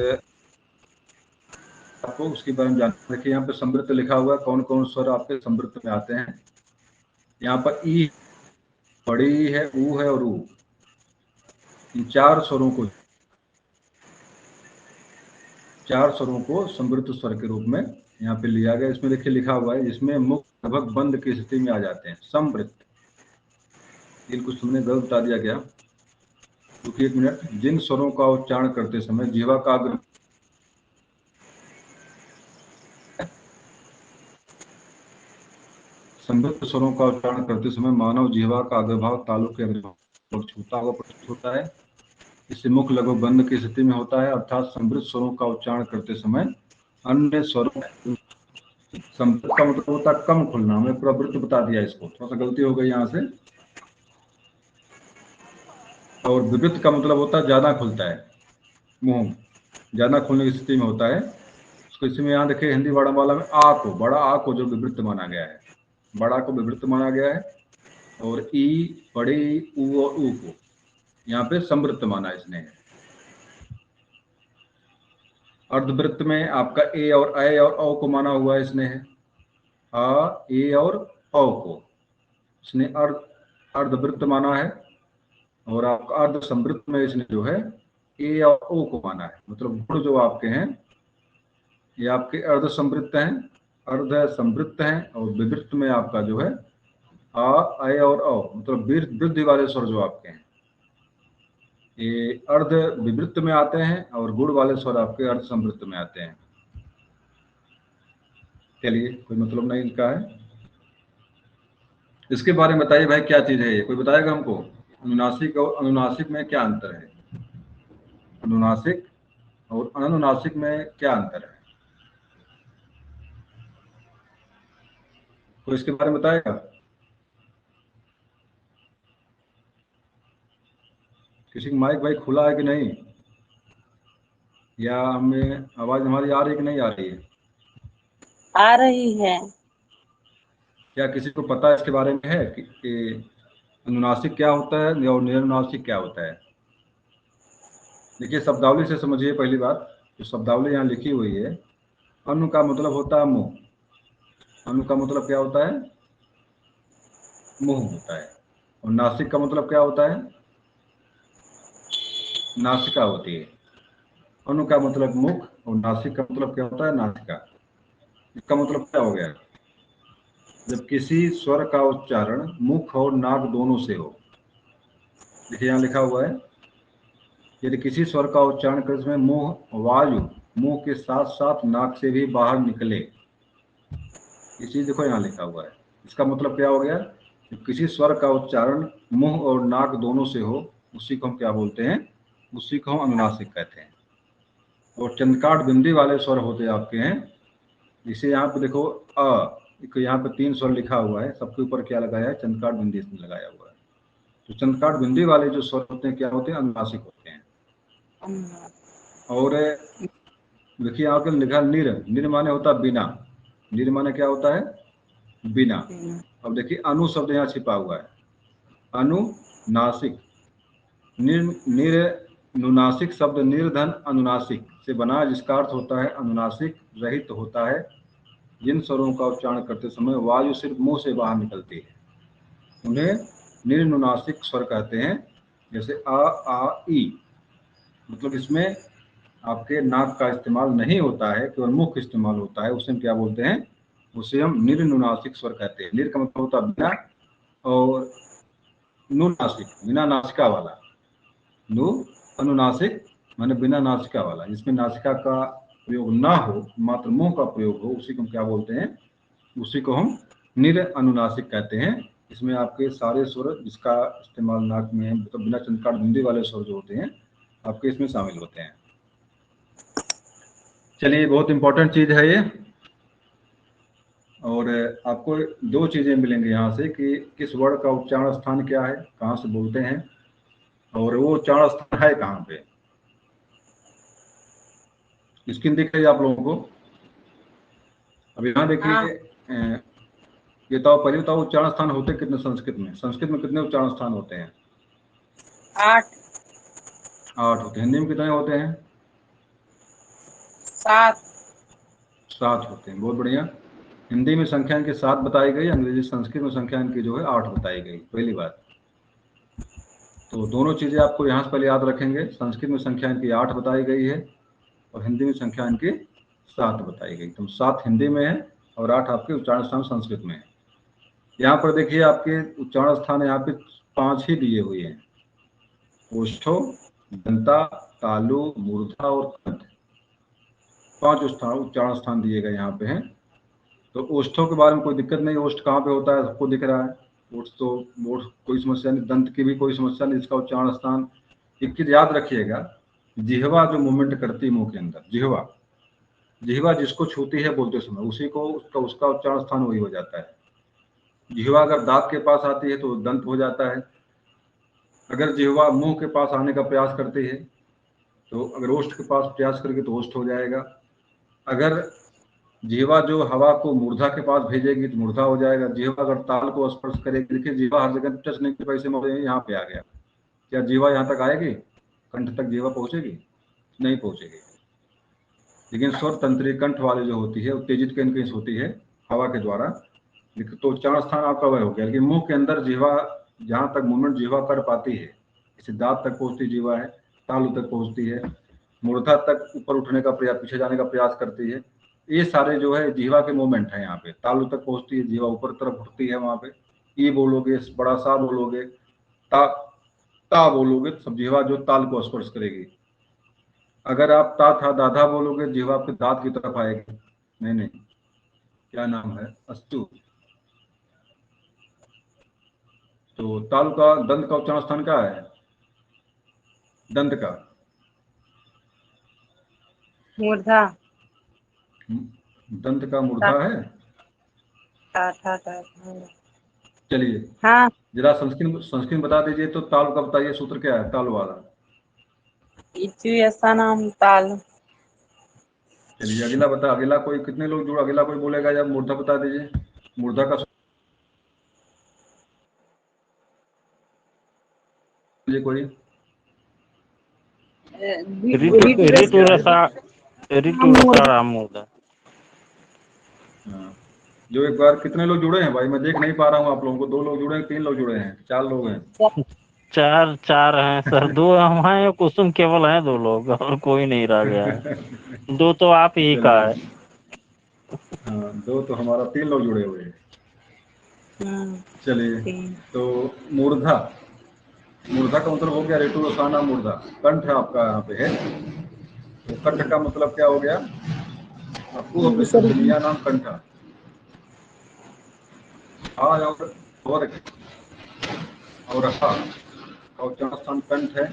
आपको उसके बारे में जानना। देखिए यहाँ पे समृद्ध लिखा हुआ है, कौन कौन स्वर आपके समृद्ध में आते हैं। यहाँ पर ई बड़ी है, ऊ है और ऊ। इन चार स्वरों को समृद्ध स्वर के रूप में यहाँ पे लिया गया। इसमें देखिए लिखा हुआ है, जिसमें मुख लगभग बंद की स्थिति में आ जाते हैं, समृद्ध। इन कुछ तुमने गलत बता दिया गया, क्योंकि 1 मिनट, जिन स्वरों का उच्चारण करते समय जीवा का समृद्ध स्वरों का उच्चारण करते समय मानव जीवा का अग्रभाग तालु के अग्रभाग छूता हुआ प्रतीत होता है। इससे मुख लगभग बंद की स्थिति में होता है, अर्थात समृद्ध स्वरों का उच्चारण करते समय अन्य स्वरों, समृद्ध का मतलब होता है कम खुलना। हमने पूरा वृत्त बता दिया, इसको थोड़ा सा गलती हो गई यहाँ से। और विवृत्त का मतलब होता है ज्यादा खुलता है, मुंह ज्यादा खुलने की स्थिति में होता है। उसको इसमें यहाँ देखिए हिंदी वर्णमाला में आ को, बड़ा आ को जो विवृत्त माना गया है, बड़ा को विवृत्त माना गया है, और ई, बड़े ई, उ और ऊ को यहाँ पे समृद्ध माना इसने। अर्धवृत्त में आपका ए और ऐ और औ को माना हुआ है इसने, है आ, ए और औ को इसने अर्धवृत्त माना है। और आपका अर्ध समृद्ध में इसने जो है ए और ओ को माना है। मतलब गुण जो आपके हैं ये आपके अर्ध समृद्ध हैं, अर्ध समृद्ध हैं, और विवृत्त में आपका जो है आ, ऐ और औ, मतलब वृद्धि वाले स्वर जो आपके हैं ये अर्ध विवृत्त में आते हैं, और गुण वाले स्वर आपके अर्ध समृद्ध में आते हैं। चलिए, कोई मतलब नहीं इनका है। इसके बारे में बताइए भाई, क्या चीज है ये, कोई बताएगा हमको? अनुनासिक और अनुनासिक में क्या अंतर है? अनुनासिक और अनुनासिक में क्या अंतर है? कोई इसके बारे में बताएगा? किसी का माइक भाई खुला है कि नहीं, या हमें आवाज हमारी आ रही है कि नहीं आ रही है? आ रही है। क्या किसी को पता है इसके बारे में है कि अनुनासिक क्या होता है और निरनुनासिक क्या होता है? देखिए, शब्दावली से समझिए। पहली बात, जो शब्दावली यहाँ लिखी हुई है, अनु का मतलब होता है मुंह। अनु का मतलब क्या होता है? मुंह होता है। और नासिक का मतलब क्या होता है? नासिका होती है। अनु का मतलब मुख, और नासिक का मतलब क्या होता है? नासिका। इसका मतलब क्या हो गया? जब किसी स्वर का उच्चारण मुख और नाक दोनों से हो, देखिए यहाँ लिखा हुआ है, यदि किसी स्वर का उच्चारण करते समय मुंह वायु मुंह के साथ साथ नाक से भी बाहर निकले, ये चीज देखो यहाँ लिखा हुआ है। इसका मतलब क्या हो गया? किसी स्वर का उच्चारण मुंह और नाक दोनों से हो, उसी को हम क्या बोलते हैं? उसी को हम अनुनासिक कहते हैं। और चंद्रकाठ बिंदी वाले स्वर होते आपके हैं, जिसे यहाँ पे देखो अ, यहाँ पे 3 स्वर लिखा हुआ है, सबके ऊपर क्या लगाया है? चंद्रकाठ बिंदी इसमें लगाया हुआ है। तो चंद्रकाठ बिंदी वाले जो स्वर होते हैं क्या होते हैं? अनुनासिक होते हैं। और देखिए यहाँ पे लिखा निर, निर माने होता है बिना, निर माने क्या होता है? बिना। अब देखिए अनु शब्द यहाँ छिपा हुआ है, अनुनासिक। निर्नुनासिक शब्द निर्धन अनुनासिक से बना, जिसका अर्थ होता है अनुनासिक रहित होता है। जिन स्वरों का उच्चारण करते समय वायु सिर्फ मुंह से बाहर निकलती है, उन्हें निर्नुनासिक स्वर कहते हैं। जैसे आ ई, मतलब इसमें आपके नाक का इस्तेमाल नहीं होता है, केवल मुख इस्तेमाल होता है। उसे हम क्या बोलते हैं? उसे हम निर्नुनासिक स्वर कहते हैं। निर का मतलब होता है बिना, और नुनासिक बिना नासिका वाला। नु अनुनासिक माने बिना नासिका वाला, जिसमें नासिका का प्रयोग ना हो, मात्र मुंह का प्रयोग हो, उसी को हम क्या बोलते हैं? उसी को हम निर अनुनासिक कहते हैं। इसमें आपके सारे स्वर जिसका इस्तेमाल नाक में है, मतलब बिना चंद्रकाठ बिंदी वाले स्वर जो होते हैं आपके इसमें शामिल होते हैं। चलिए, बहुत इंपॉर्टेंट चीज है ये। और आपको 2 चीजें मिलेंगी यहाँ से कि किस वर्ण का उच्चारण स्थान क्या है, कहाँ से बोलते हैं, और वो उच्चारण स्थान है कहाँ पे। स्क्रीन दिख रही है आप लोगों को? अब यहाँ देखिए, ये तो पहले बताओ, उच्चारण स्थान होते कितने संस्कृत में? संस्कृत में कितने उच्चारण स्थान होते हैं? 8 होते हैं। हिंदी में कितने होते हैं? 7 होते हैं। बहुत बढ़िया। हिंदी में संख्या इनकी 7 बताई गई, अंग्रेजी संस्कृत में संख्या इनकी जो है 8 बताई गई। पहली बात। तो दोनों चीज़ें आपको यहाँ से पहले याद रखेंगे। संस्कृत में संख्या इनकी 8 बताई गई है और हिंदी में संख्या इनकी 7 बताई गई। तो 7 हिंदी में है और 8 आपके उच्चारण स्थान संस्कृत में है। यहाँ पर देखिए आपके उच्चारण स्थान यहाँ पे 5 ही दिए हुए हैं, ओष्ठो, दंता, तालु, मूर्धा और कंठ। 5 उच्चारण स्थान दिए गए यहाँ पे हैं। तो ओष्ठों के बारे में कोई दिक्कत नहीं, ओष्ठ कहाँ पे होता है सबको दिख रहा है। ओष्ठ तो ओष्ठ कोई समस्या नहीं, दंत की भी कोई समस्या नहीं। इसका उच्चारण स्थान एक चीज याद रखिएगा, जिह्वा जो मूवमेंट करती है मुंह के अंदर, जिह्वा जिह्वा जिसको छूती है बोलते समय उसी को उसका उच्चारण स्थान वही हो जाता है। जिह्वा अगर दांत के पास आती है तो दंत हो जाता है। अगर जिह्वा मुंह के पास आने का प्रयास करती है तो अगर ओष्ठ के पास प्रयास करेगी तो ओष्ठ हो जाएगा। अगर जिह्वा जो हवा को मूर्धा के पास भेजेगी तो मूर्धा हो जाएगा। जिह्वा अगर ताल को स्पर्श करेगी, देखिए जिह्वा हर जगह टच नहीं कर पाई, यहाँ पे आ गया, क्या जिह्वा यहाँ तक आएगी? कंठ तक जिह्वा पहुंचेगी? नहीं पहुंचेगी। लेकिन स्वर तंत्री कंठ वाली जो होती है उत्तेजित कहीं होती है हवा के द्वारा, तो उच्चारण स्थान आपका वह हो गया। लेकिन मुंह के अंदर जिह्वा जहाँ तक मूवमेंट जिह्वा कर पाती है, इसे दांत तक पहुंचती जिह्वा है, तालु तक पहुंचती है, मूर्धा तक ऊपर उठने का प्रयास, पीछे जाने का प्रयास करती है। ये सारे जो है जिह्वा के मूवमेंट है। यहाँ पे तालु तक पहुंचती है जिह्वा, ऊपर तरफ उठती है, वहां पे ई बोलोगे, बड़ा सा बोलोगे, ता बोलोगे तो सब जिह्वा जो ताल को स्पर्श करेगी। अगर आप ता था दाधा बोलोगे जिह्वा आपके दांत की तरफ आएगी। नहीं, क्या नाम है, अस्तु। तो तालु का दंत का उच्चारण स्थान क्या है? दंत का मूर्धा। दंत का मूर्धा है। चलिए हाँ, जरा संस्कृत बता दीजिए। तो तालु का बताइए, सूत्र क्या है तालु वाला? इचु ऐसा नाम ताल। चलिए अगला बता, अगला कोई कितने लोग जुड़ा, अगला कोई बोलेगा या मूर्धा बता दीजिए। मूर्धा का कोई ऋतु रसा मूर्धा। जो एक बार कितने लोग जुड़े हैं भाई? मैं देख नहीं पा रहा हूँ आप लोगों को। 2 लोग जुड़े हैं, 3 लोग जुड़े हैं, 4 लोग हैं? चार हैं सर, 2 हम हैं, कुसुम केवल हैं 2 लोग, और कोई नहीं रह गया है। 2 तो आप ही का है। हाँ 2 तो हमारा, 3 लोग जुड़े हुए हैं। चलिए तो मूर्धा का मतलब हो गया ऋतु रसाना मूर्धा। कंठ आपका यहाँ पे है, तो कंठ का मतलब क्या हो गया? आपको दुनिया नाम कंठा और हा का उच्चारण स्थान कंठ है।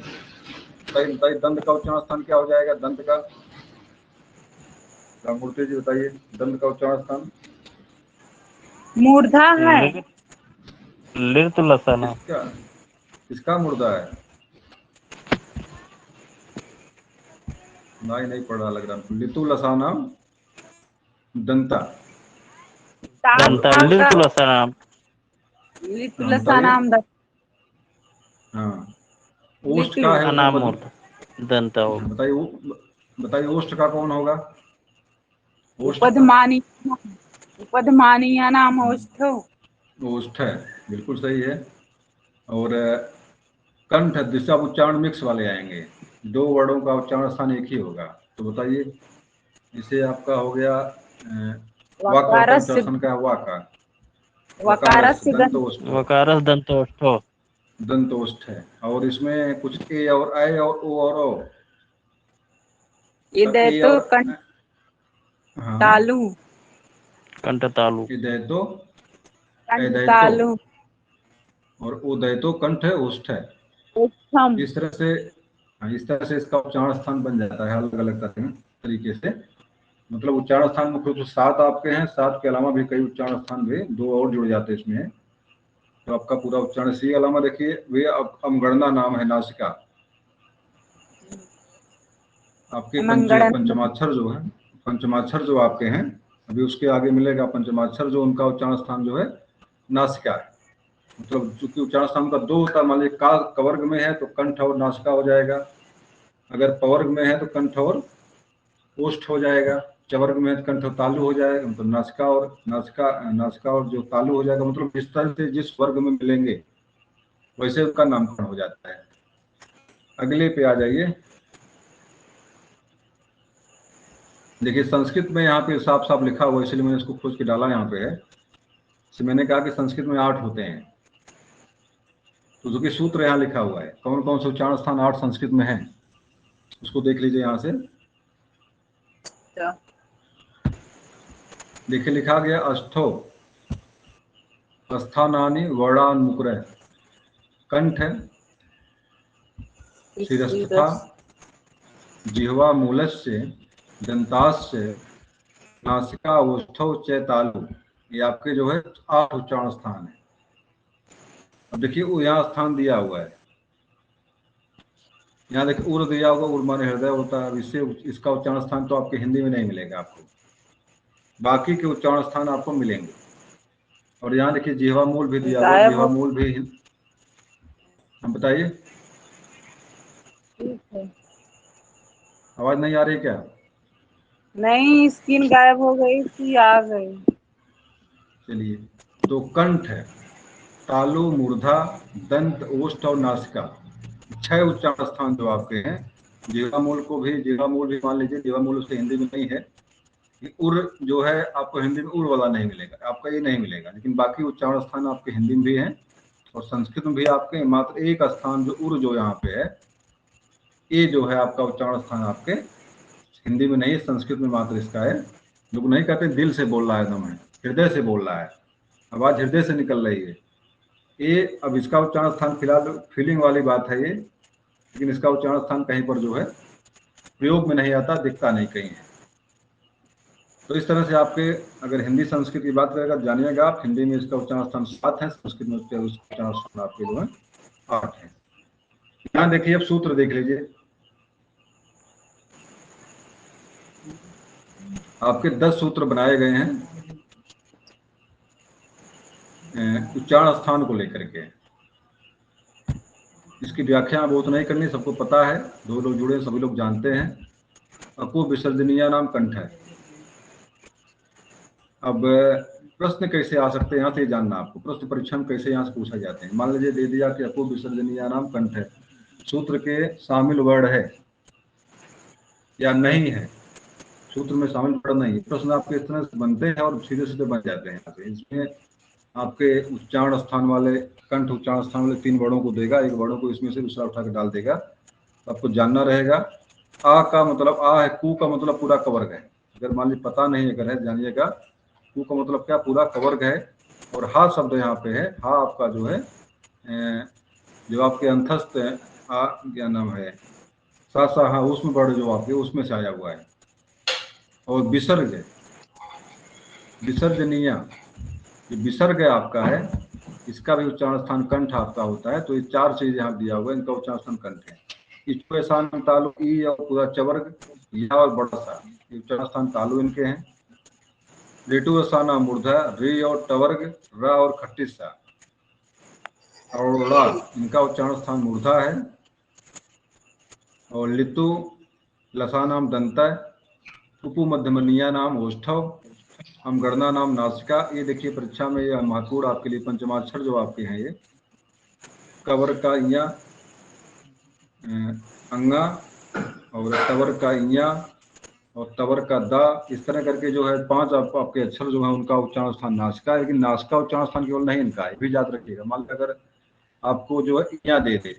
दंत का उच्चारण स्थान क्या हो जाएगा? दंत का राममूर्ति जी बताइए, दंत का उच्चारण स्थान मूर्धा है। लिट लसाना। किसका मूर्धा है? नहीं पढ़ रहा लग रहा। लितु लसाना दंता लिट लसाना। लिटु लसाना। हाँ ओष्ठ का है नाम मूर्धा दंता हो। बताइए ओष्ठ का कौन होगा? उपधमानी या नाम ओष्ठ है, बिल्कुल सही है। और कंठ दिशा उच्चारण मिक्स वाले आएंगे, 2 वर्डों का उच्चारण स्थान एक ही होगा। तो बताइए, इसे आपका हो गया वकारस का वाका, वकारस दंतोष्ठ है। और इसमें कुछ ए और ऐ और ओ और ओ, तो कंठ तालु, कंठ तालु, तालु और उदयतो कंठ है, ओष्ठ है। इस तरह से इसका उच्चारण स्थान बन जाता है अलग अलग तरीके से। मतलब उच्चारण स्थान मुख्य रूप से 7 आपके हैं, 7 के अलावा भी कई उच्चारण स्थान भी 2 और जुड़ जाते हैं इसमें। तो आपका पूरा उच्चारण सी अलावा देखिए वे अमगणना नाम है नासिका। आपके पंचमाक्षर जो आपके हैं, अभी उसके आगे मिलेगा पंचमाक्षर, जो उनका उच्चारण स्थान जो है नासिका है। मतलब चूंकि उच्चारण स्थान का 2 होता है, मान लीजिए का कवर्ग में है तो कंठ और नासिका हो जाएगा, अगर पवर्ग में है तो कंठ और ओष्ठ हो जाएगा, चवर्ग में कंठ और तालु हो जाएगा। मतलब नासिका और जो तालु हो जाएगा। मतलब जिस तरह से जिस वर्ग में मिलेंगे वैसे उनका नामकरण हो जाता है। अगले पे आ जाइए। देखिए संस्कृत में यहाँ पे साफ साफ लिखा हुआ, इसलिए मैंने इसको खोज के डाला यहाँ पे है। तो मैंने कहा कि संस्कृत में 8 होते हैं, तो जो कि सूत्र यहाँ लिखा हुआ है, कौन कौन से उच्चारण स्थान 8 संस्कृत में है उसको देख लीजिए यहाँ से। अच्छा, देखिए लिखा गया अष्टो स्थानानि वर्णान्मुकुर, कंठ शिरस्था जिह्वा मूलस्य दंतास्य नासिका ओष्ठौ च तालु, ये आपके जो है 8 उच्चारण स्थान है। अब देखिए वो यहाँ स्थान दिया हुआ है, यहाँ देखिए उर दिया होगा, उर माने हृदय होता है। अब इससे इसका उच्चारण स्थान तो आपके हिंदी में नहीं मिलेगा आपको, बाकी के उच्चारण स्थान आपको मिलेंगे। और यहाँ देखिए जिह्वा मूल भी दिया हुआ, जिह्वा मूल भी, हम बताइए ठीक है। आवाज नहीं आ रही क्या? नहीं, स्क्रीन गायब हो गई थी, आ गई। चलिए, तो कंठ है, तालु, मूर्धा, दंत, ओष्ठ और नासिका, 6 उच्चारण स्थान जो आपके हैं। जिह्वा मूल को भी, जिह्वा मूल भी मान लीजिए, जिह्वा मूल उसके हिंदी में नहीं है। उर जो है आपको हिंदी में उर वाला नहीं मिलेगा, आपका ये नहीं मिलेगा, लेकिन बाकी उच्चारण स्थान आपके हिंदी में भी हैं और संस्कृत में भी आपके मात्र एक स्थान जो उर जो यहाँ पे है, ये जो है आपका उच्चारण स्थान आपके हिंदी में नहीं है, संस्कृत में मात्र इसका है। लोग नहीं कहते दिल से बोल रहा है एकदम, है हृदय से बोल रहा है, आवाज हृदय से निकल रही है ये। अब इसका उच्चारण स्थान फिलहाल फीलिंग वाली बात है ये, लेकिन इसका उच्चारण स्थान कहीं पर जो है प्रयोग में नहीं आता, दिखता नहीं कहीं है। तो इस तरह से आपके अगर हिंदी संस्कृत की बात करेगा, जानिएगा आप, हिंदी में इसका उच्चारण स्थान 7 है, संस्कृत में उसका उच्चारण स्थान आपके जो है 8 है। यहाँ देखिए, अब सूत्र देख लीजिए, आपके 10 सूत्र बनाए गए हैं उच्चारण स्थान को लेकर के। इसकी व्याख्या बहुत नहीं करनी, सबको पता है, 2 लोग जुड़े सभी लोग जानते हैं। अपू विसर्जनीय नाम कंठ है। अब प्रश्न कैसे आ सकते हैं यहाँ से जानना आपको, प्रश्न परीक्षण कैसे यहाँ से पूछा जाते हैं। मान लीजिए दे दिया कि अपू विसर्जनीय नाम कंठ है, सूत्र के शामिल वर्ण है या नहीं है, सूत्र में शामिल वर्ण नहीं है। प्रश्न आपके इस तरह से बनते हैं और सीधे सीधे बन जाते हैं। इसमें आपके उच्चारण स्थान वाले, कंठ उच्चारण स्थान वाले 3 वर्णों को देगा, एक वर्णों को इसमें से दूसरा उठा के डाल देगा। तो आपको जानना रहेगा आ का मतलब आ है, कु का मतलब पूरा कवर्ग है। अगर मान लीजिए पता नहीं अगर है, जानिएगा कु का मतलब क्या, पूरा कवर्ग है। और हा शब्द यहाँ पे है, हा आपका जो है जो आपके अंतस्थ आ क्या नाम है, सा सा हा उसमें वर्ण जो आपके उसमें से आया हुआ है। और विसर्ग, विसर्जनीय, जो विसर्ग आपका है इसका भी उच्चारण स्थान कंठ आपका होता है। तो ये 4 चीज यहाँ दिया हुआ है, इनका उच्चारण स्थान कंठ है। इच्छान तालु, ई और पूरा चवर्ग, या और बड़ा सा, ये उच्चारण स्थान तालु इनके हैं। रेटु स्थाना मूर्धा, रे और टवर्ग, र और खट्टी सा और रा, इनका उच्चारण स्थान मूर्धा है। और लितु लसानाम दंत, उपु मध्यमनिया नाम ओष्ठव, हम गणना नाम नासिका। ये देखिए परीक्षा में ये महत्वपूर्ण आपके लिए पंचमाक्षर जो आपके हैं, ये कवर का इया, अंगा, और तवर का इया और तवर का दा, इस तरह करके जो है 5 आपके अक्षर जो है उनका उच्चारण स्थान नासिका है। लेकिन नासिका उच्चारण स्थान केवल नहीं इनका है, भी याद रखिएगा। मान लीजिए अगर आपको जो है इया दे दे,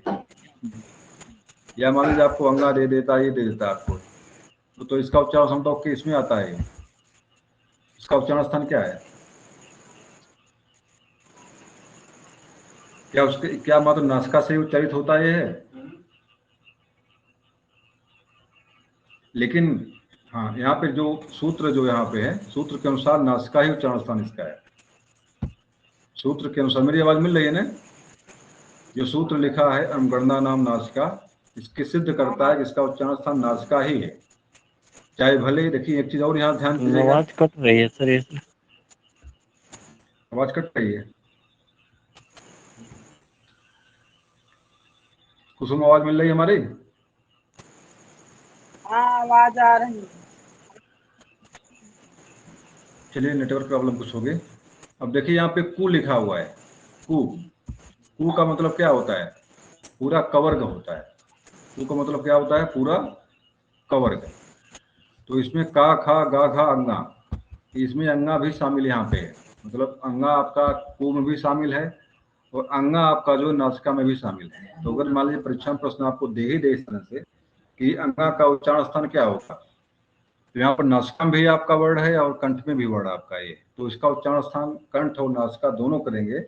या मान लीजिए आपको अंगा दे देता, ये दे देता आपको, तो इसका उच्चारण स्थान तो इसमें आता है। इसका उच्चारण स्थान क्या है? क्या उसके क्या मात्र नासिका से उच्चारित होता है? लेकिन हाँ, यहाँ पे जो सूत्र जो यहाँ पे है, सूत्र के अनुसार नासिका ही उच्चारण स्थान इसका है। सूत्र के अनुसार मेरी आवाज मिल रही है ना? जो सूत्र लिखा है अमगणना नाम नासिका, इसके सिद्ध करता है कि इसका उच्चारण स्थान नासिका ही है। चाहे भले, देखिए एक चीज और यहाँ ध्यान दीजिएगा, आवाज कट रही है सर, ये आवाज कट रही है। कुसुम आवाज मिल रही है हमारी? हाँ, आवाज आ रही है। चलिए नेटवर्क प्रॉब्लम कुछ हो गई। अब देखिए यहाँ पे कु लिखा हुआ है, कु, उ का मतलब क्या होता है? पूरा कवर्ग होता है। उ का मतलब क्या होता है? पूरा कवर्ग। तो इसमें का, खा, गा, घा, अंगा, इसमें अंगा भी शामिल यहाँ पे है। मतलब अंगा आपका कु में भी शामिल है और अंगा आपका जो नासिका में भी शामिल है। तो अगर मान लीजिए परीक्षा में प्रश्न आपको दे ही दे इस तरह से कि अंगा का उच्चारण स्थान क्या होगा, तो यहाँ पर नासिका में भी आपका वर्ड है और कंठ में भी वर्ड आपका ये, तो इसका उच्चारण स्थान कंठ और नासिका दोनों करेंगे।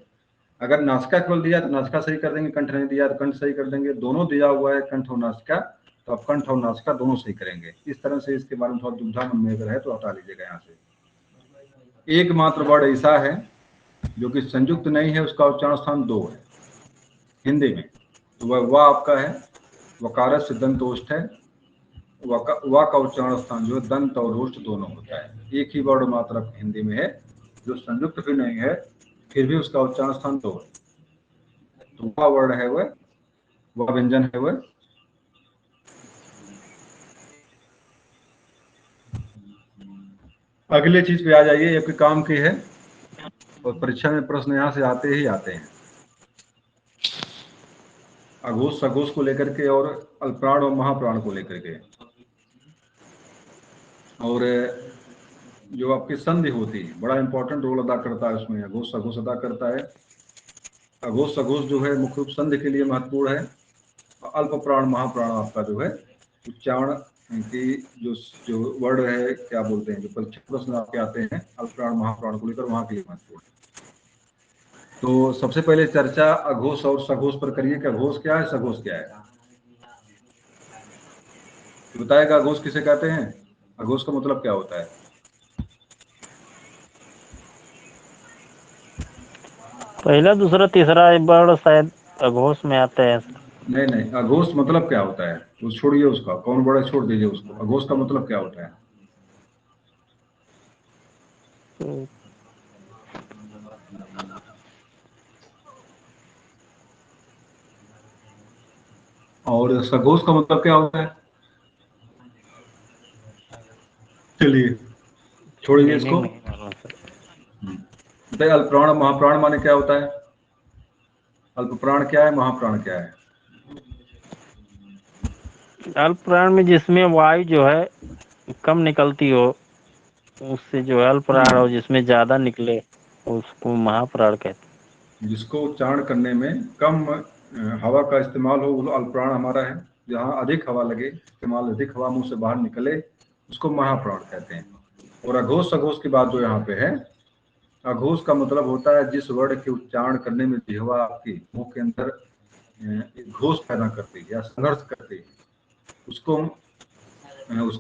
अगर नासिका केवल दिया तो नासिका सही कर देंगे, कंठ नहीं दिया तो कंठ सही कर देंगे। दोनों दिया हुआ है कंठ और नासिका, तो आप कंठ और नासिका दोनों सही करेंगे। इस तरह से इसके बारे में थोड़ा दुविधा मन में अगर है तो हटा लीजिएगा यहाँ से। एकमात्र वर्ड ऐसा है जो कि संयुक्त नहीं है, उसका उच्चारण स्थान 2 है हिंदी में, तो वह आपका है वकार से दंत ओष्ठ है। वा का उच्चारण स्थान जो है दंत और ओष्ठ दोनों होता है। एक ही वर्ड मात्र हिंदी में है जो संयुक्त भी नहीं है, फिर भी उसका उच्चारण स्थान 2 है। तो वह वर्ड है वह व्यंजन है वह अगले चीज पे आ जाइए। आपके काम की है और परीक्षा में प्रश्न यहाँ से आते ही आते हैं, अघोष सघोष को लेकर के और अल्पप्राण और महाप्राण को लेकर के। और जो आपकी संधि होती है बड़ा इंपॉर्टेंट रोल अदा करता है उसमें, अघोष सघोष अदा करता है। अघोष सघोष जो है मुख्य रूप संधि के लिए महत्वपूर्ण है। अल्प प्राण महाप्राण आपका जो है उच्चारण की जो जो वर्ड है क्या बोलते हैं, जो परीक्षा प्रश्न आपके आते हैं अल्प प्राण महाप्राण को लेकर, वहां के लिए महत्वपूर्ण है। तो सबसे पहले चर्चा अघोष और सघोष पर करिए कि अघोष क्या है, सघोष क्या है। बताएगा अघोष किसे कहते हैं, अघोष का मतलब क्या होता है? पहला दूसरा तीसरा वर्ड शायद अघोष में आते हैं। नहीं नहीं, अघोष मतलब क्या होता है वो छोड़िए, उसका कौन बड़ा छोड़ दीजिए उसको। अघोष का मतलब क्या होता है? और सघोष का मतलब क्या होता है? चलिए छोड़िए इसको। मीनिंग नहीं मालूम सर। बताइए अल्पप्राण महाप्राण माने क्या होता है? अल्प प्राण क्या है, महाप्राण क्या है? अल्प प्राण में जिसमें वायु जो है कम निकलती हो उससे जो है अल्प प्राण, और जिसमें ज्यादा निकले उसको महाप्राण कहते हैं। जिसको उच्चारण करने में कम हवा का इस्तेमाल हो वो अल्पप्राण हमारा है। जहाँ अधिक हवा लगे, इस्तेमाल अधिक हवा मुंह से बाहर निकले, उसको महाप्राण कहते हैं। और अघोष सघोष की बात जो यहाँ पे है, अघोष का मतलब होता है जिस वर्ड के उच्चारण करने में जिह्वा आपकी मुंह के अंदर घोष पैदा करती है या संघर्ष करती है, उसको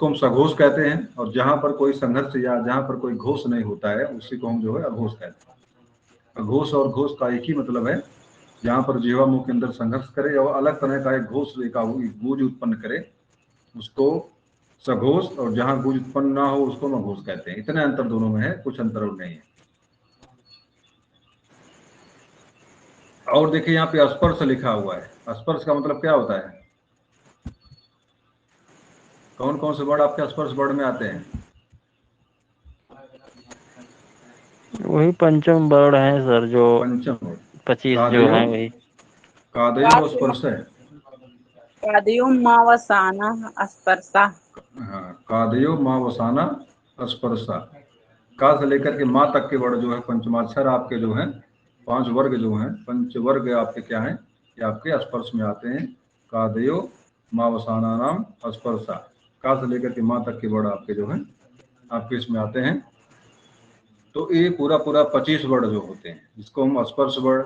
हम सघोष कहते हैं। और जहाँ पर कोई संघर्ष या जहाँ पर कोई घोष नहीं होता है उसी को हम जो है अघोष कहते हैं। अघोष और घोष का एक ही मतलब है, जहाँ पर जिह्वा मुंह के अंदर संघर्ष करे और अलग तरह का एक घोष का गूंज उत्पन्न करे उसको सघोष, और जहाँ गूंज उत्पन्न ना हो उसको हम अघोष कहते हैं। इतने अंतर दोनों में है, कुछ अंतर और नहीं है। और देखिए यहाँ पे स्पर्श लिखा हुआ है। स्पर्श का मतलब क्या होता है? कौन कौन से वर्ड आपके स्पर्श वर्ड में आते हैं? वही पंचम वर्ण है सर, जो पंचम वर्ड 25 जो है वही। कादयो स्पर्श है। कादयो मावसाना स्पर्शा। हाँ, कादयो माँ वसाना स्पर्शा। का से लेकर के माँ तक के वर्ड जो है पंचमाक्षर आपके जो हैं, 5 वर्ग जो हैं, पंच वर्ग आपके क्या हैं, ये आपके स्पर्श में आते हैं। कादयो माँ वसाना नाम स्पर्शा। का से लेकर के माँ तक के वर्ड आपके जो हैं आपके इसमें आते हैं। तो ये पूरा पूरा 25 वर्ड जो होते हैं जिसको हम स्पर्श वर्ड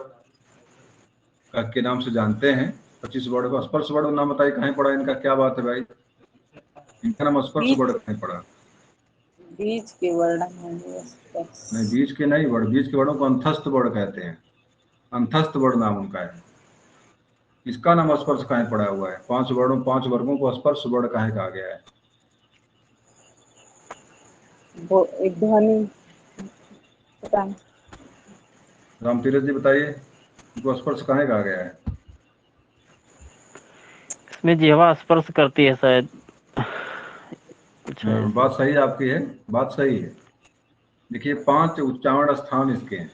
के नाम से जानते हैं। 25 वर्ड को स्पर्श वर्ड नाम बताइए, कहीं पड़ा इनका? क्या बात है भाई, इनका नाम स्पर्श वर्ड कहीं पड़ा? बीच के वर्ण होंगे स्पर्श। नहीं, बीच के नहीं वर्ड, बीच के वर्णों को अंतस्थ वर्ड कहते हैं। अंतस्थ वर्ड नाम उनका है। इसका नाम स्पर्श कहीं पड़ा हुआ है? 5 वर्णों 5 वर्गों को स्पर्श वर्ड कहीं कहा गया है? वो एक ध्वनि पता नहीं। रामतीरथ जी बताइए, इनको स्पर्श कहीं कहा गया है? इसमें जिह्वा स्पर्श करती है शायद। बात सही आपकी है, बात सही है। देखिए 5 उच्चारण स्थान इसके हैं।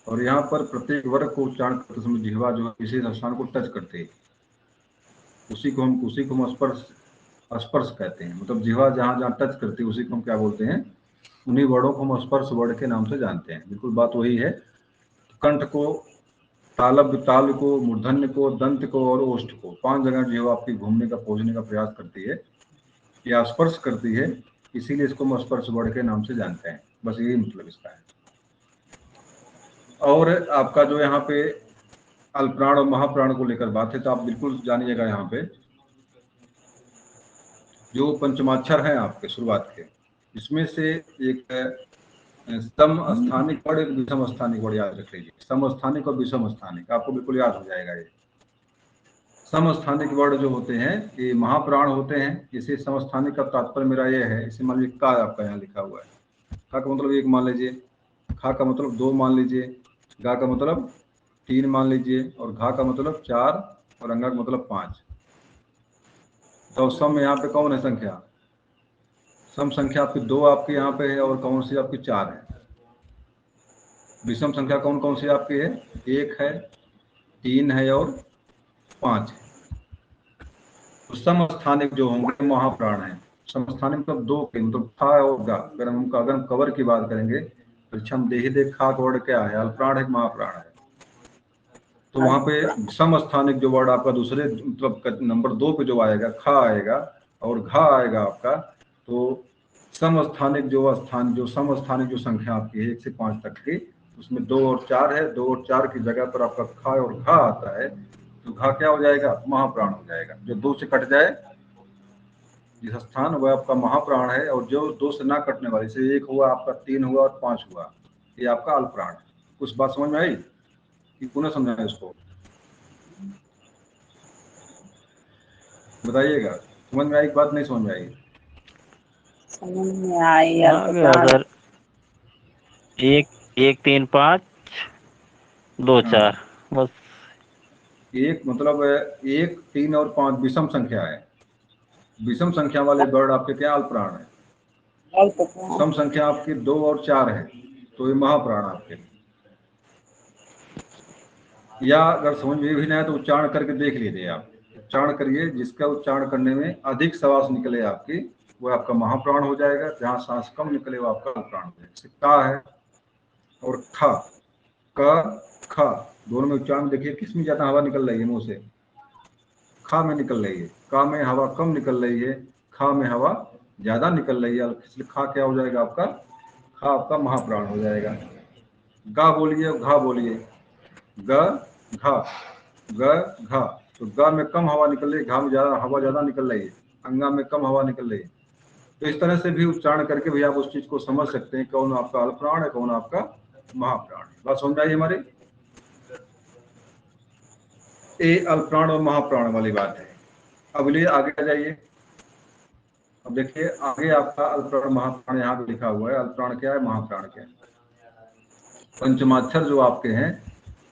और यहाँ पर प्रत्येक वर्ग को उच्चारण करते समय जिह्वा जो है विशेष स्थान को टच करते हैं, उसी को हम स्पर्श कहते हैं। मतलब जिह्वा जहाँ जहाँ टच करती है उसी को हम क्या बोलते हैं, उन्हीं वर्डों को हम स्पर्श वर्ड के नाम से जानते हैं। बिल्कुल बात वही है। कंठ को, ताल को, मूर्धन्य को, दंत को और ओष्ठ को 5 जगह जिह्वा आपकी घूमने का, पहुंचने का प्रयास करती है या स्पर्श करती है, इसीलिए इसको हम स्पर्श वर्ड के नाम से जानते हैं। बस यही मतलब इसका है। और आपका जो यहाँ पे अल्पप्राण और महाप्राण को लेकर बात है, तो आप बिल्कुल जानिएगा यहाँ पे जो पंचमाक्षर हैं आपके शुरुआत के, इसमें से एक समस्थानिक वर्ड, एक विषम स्थानिक वर्ड याद रख लीजिए। समस्थानिक और विषम स्थानिक आपको बिल्कुल याद हो जाएगा। ये समस्थानिक वर्ड जो होते हैं ये महाप्राण होते हैं। इसे समस्थानिक का तात्पर्य मेरा ये है, इसे मान लीजिए का आपका यहाँ लिखा हुआ है, का का मतलब 1 मान लीजिए, खा का मतलब 2 मान लीजिए, गा का मतलब 3 मान लीजिए, और घा का मतलब 4 और अंगा का मतलब 5। तो सम यहाँ पे कौन है संख्या? सम संख्या आपकी 2 आपके यहाँ पे है, और कौन सी आपकी 4 है। विषम संख्या कौन कौन सी आपकी है? 1 है, 3 है और 5 है। तो समस्थानिक जो होंगे महाप्राण है। समस्थानिक मतलब 2 के, मतलब खा और गा। अगर हम कवर की बात करेंगे तो छम देही दे खा का वर्ड क्या है? अल्पप्राण है, महाप्राण है। तो वहां पे समस्थानिक जो वर्ड आपका दूसरे मतलब नंबर 2 पे जो आएगा, खा आएगा और घा आएगा आपका। तो समस्थानिक जो समस्थानिक जो संख्या आपकी है 1 से 5 तक की, उसमें 2 और 4 है। 2 और 4 की जगह पर आपका खा और घा आता है, तो घा क्या हो जाएगा? महाप्राण हो जाएगा। जो 2 से कट जाए जिस स्थान, वह आपका महाप्राण है। और जो 2 से ना कटने वाली, से 1 हुआ आपका, 3 हुआ और 5 हुआ, ये आपका अल्पप्राण है। कुछ बात समझ में आई कि पुनः समझाएं इसको? बताइएगा, समझ में आई बात, नहीं समझ में आई? समझ में आई। आ गया सर। 1 1 3 5 2 4 बस। 1 मतलब 1 3 और 5 विषम संख्या है। विषम संख्या वाले वर्ड आपके क्या? अल्पप्राण है। सम संख्या आपकी 2 और 4 है, तो ये महाप्राण आपके। या अगर समझ में भी नहीं आया तो उच्चारण करके देख लीजिए आप। उच्चारण करिए, जिसका उच्चारण करने में अधिक श्वास निकले आपकी, वो आपका महाप्राण हो जाएगा। जहाँ सांस कम निकले वो आपका अल्पप्राण हो जाएगा। जैसे का है और खा, क खा, दोनों में उच्चारण देखिए किसमें ज्यादा हवा निकल रही है मुंह से? खा में निकल रही है। का में हवा कम निकल रही है, खा में हवा ज्यादा निकल रही है, इसलिए खा क्या हो जाएगा आपका? खा आपका महाप्राण हो जाएगा। गा बोलिए और घा बोलिए, ग घा, ग घा। तो ग में कम हवा निकल रही है, घा में हवा ज्यादा निकल रही है, अंगा में कम हवा निकल रही है। तो इस तरह से भी उच्चारण करके भी आप उस चीज को समझ सकते हैं, कौन आपका अल्पप्राण है, कौन आपका महाप्राण है। बात समझ आई हमारी? ये अल्पप्राण और महाप्राण वाली बात है। अब लिए आगे आ जाइए। अब देखिए आगे आपका अल्पप्राण महाप्राण यहाँ पे लिखा हुआ है। अल्पप्राण क्या है, महाप्राण क्या है? पंचमाक्षर जो आपके हैं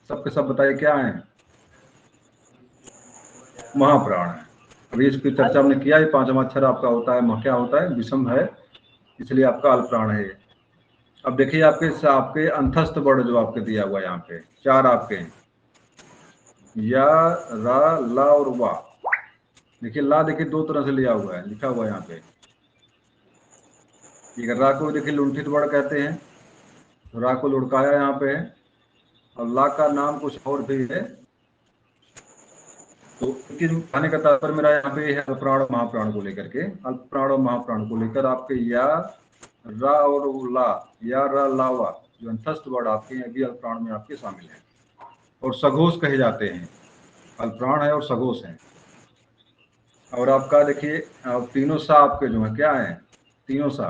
सबके सब बताइए क्या है? महाप्राण है। अभी इसकी चर्चा हमने किया है। 5वां अक्षर आपका होता है, क्या होता है? विषम है, इसलिए आपका अल्पप्राण है। अब देखिए आपके अंतस्थ वर्ण जो आपके दिया हुआ है यहाँ पे 4 आपके हैं, या, रा, ला और वा। देखिए ला देखिए 2 तरह से लिया हुआ है, लिखा हुआ है यहाँ पे। रा को देखिए लुंठित वर्ण कहते हैं, तो रा को लुढ़काया यहाँ पे है। और ला का नाम कुछ और भी है। तो कहने का तात्पर्य मेरा यहाँ पे है अल्पप्राण और महाप्राण को लेकर के। अल्पप्राण और महाप्राण को लेकर आपके या, रा और ला, या, रा, ला, वा जो अंतस्थ वर्ड आपके हैं भी अल्पप्राण में आपके शामिल हैं और सघोष कहे जाते हैं। अल्पप्राण है और सघोष है। और आपका देखिए तीनों सा आपके जो है क्या है? तीनों सा,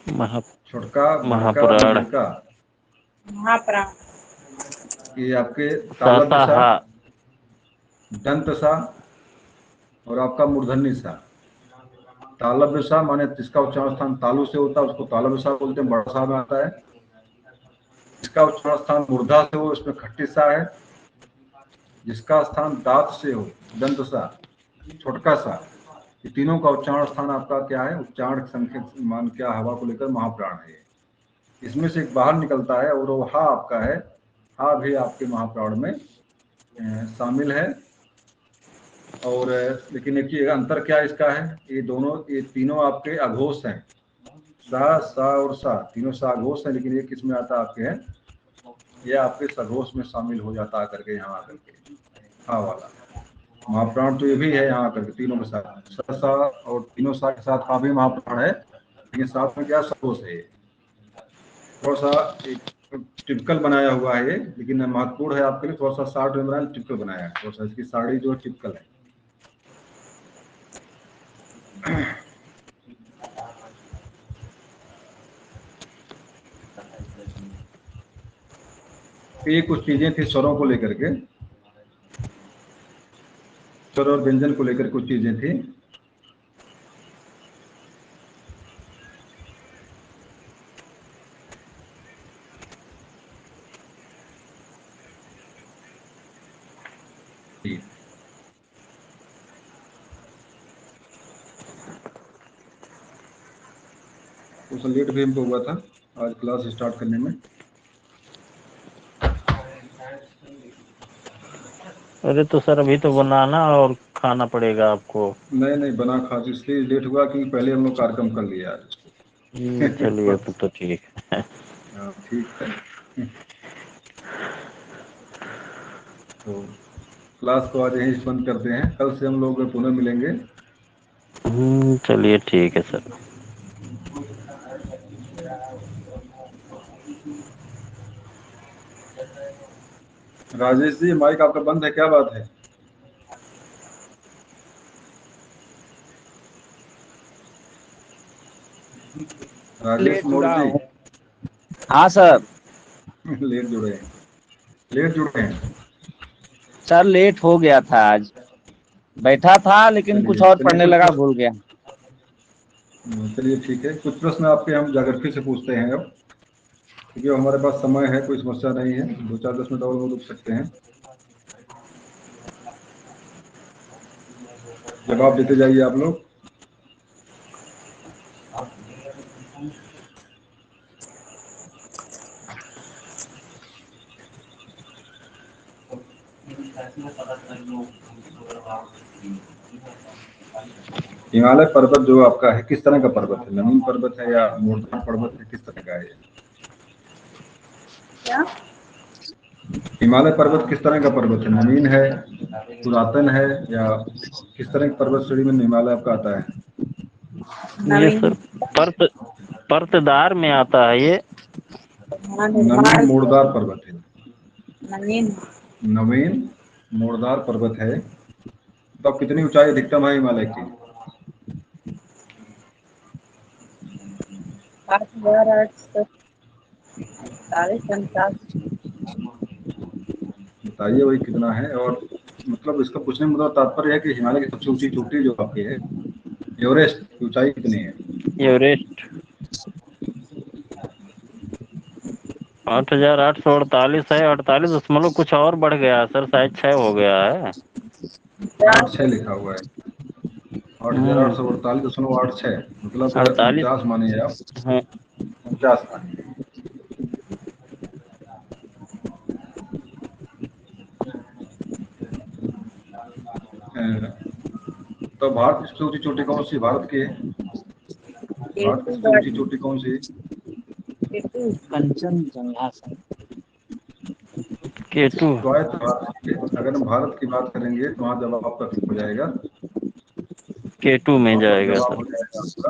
छोटका, बड़का और महाप्राण लड़का, महाप्राण। ये आपके तालव्य सा, दंत सा और आपका मूर्धन्य सा। तालव्य सा माने जिसका उच्चारण स्थान तालु से होता है उसको तालव्य सा बोलते हैं, बड़ा सा में आता है। जिसका उच्चारण स्थान मूर्धा से हो उसमें खट्टी सा है। जिसका स्थान दांत से हो, दंत सा, छोटका सा। ये तीनों का उच्चारण स्थान आपका क्या है? उच्चारण संख्या मान क्या हवा को लेकर महाप्राण है। इसमें से एक बाहर निकलता है और वो हा आपका है, हा भी आपके महाप्राण में शामिल है। और लेकिन एक ही अंतर क्या इसका है, ये तीनों आपके अघोष हैं, सा सा और सा, तीनों सा अघोष हैं, लेकिन ये किस में आता है आपके हैं, ये आपके सघोष में शामिल हो जाता है करके यहाँ आकर के हा वाला। महाप्राण तो ये भी है यहाँ आकर के तीनों के साथ, सा सा और तीनों सा के साथ हा भी महाप्राण है, लेकिन साथ में क्या सघोष है। थोड़ा सा एक टिपिकल बनाया हुआ है ये, लेकिन महत्वपूर्ण है आपके लिए, थोड़ा सा शार्ट में बनाया, टिपिकल बनाया है, थोड़ा सा इसकी साड़ी जो है टिपिकल है। ये कुछ चीजें थी स्वरों को लेकर के, स्वर और व्यंजन को लेकर कुछ चीजें थी। कुछ लेट भी हमको हुआ था आज क्लास स्टार्ट करने में। अरे तो सर अभी तो बनाना और खाना पड़ेगा आपको। नहीं बना खा इसलिए लेट हुआ क्योंकि पहले हम लोग कार्यक्रम कर लिया आज इसको। चलिए तो ठीक है। हाँ ठीक है। तो क्लास को आज यहीं बंद करते हैं, कल से हम लोग पुनः मिलेंगे। चलिए ठीक है सर। राजेश जी माइक आपका बंद है, क्या बात है? राजेश मोड़ जी। हाँ सर। लेट जुड़े हैं सर लेट हो गया था आज, बैठा था लेकिन कुछ और पढ़ने लगा, भूल गया। चलिए ठीक है, कुछ प्रश्न आपके हम ज्योग्राफी से पूछते हैं अब, क्योंकि हमारे पास समय है, कोई समस्या नहीं है, 2-4-10 मिनट और वो रुक सकते हैं। जवाब देते जाइए आप लोग। हिमालय पर्वत जो आपका है किस तरह का पर्वत है, नवीन पर्वत है या मूर्धन पर्वत है, किस तरह का है? क्या? हिमालय पर्वत किस तरह का पर्वत है, नवीन है, पुरातन है, या किस तरह की पर्वत श्रेणी में हिमालय आपका आता है? ये सर पर्तदार में आता है ये। नवीन मोड़दार पर्वत है। नवीन मोड़दार पर्वत है। तो अब कितनी ऊंचाई अधिकतम है हिमालय की? 8,847। बताइए वही कितना है, और मतलब इसका पूछने में मतलब तात्पर्य है कि हिमालय की सबसे ऊंची चोटी जो आपकी है एवरेस्ट की ऊंचाई कितनी है? एवरेस्ट 8,848 है। 48 कुछ और बढ़ गया सर, शायद 6 हो गया है। 8,6 लिखा हुआ है। 8,848.86 मतलब 49 मानिए आप। 49 मानिए। तो भारत की सबसे ऊंची चोटी कौन सी भारत की है? भारत की सबसे ऊंची चोटी कौन सी? कंचनजंगा सर। केटू। अगर हम भारत की बात करेंगे तो वहाँ जवाब आपका हो जाएगा, केटू में वहाँ पर जाएगा जवाब सर। हो जाएगा आपका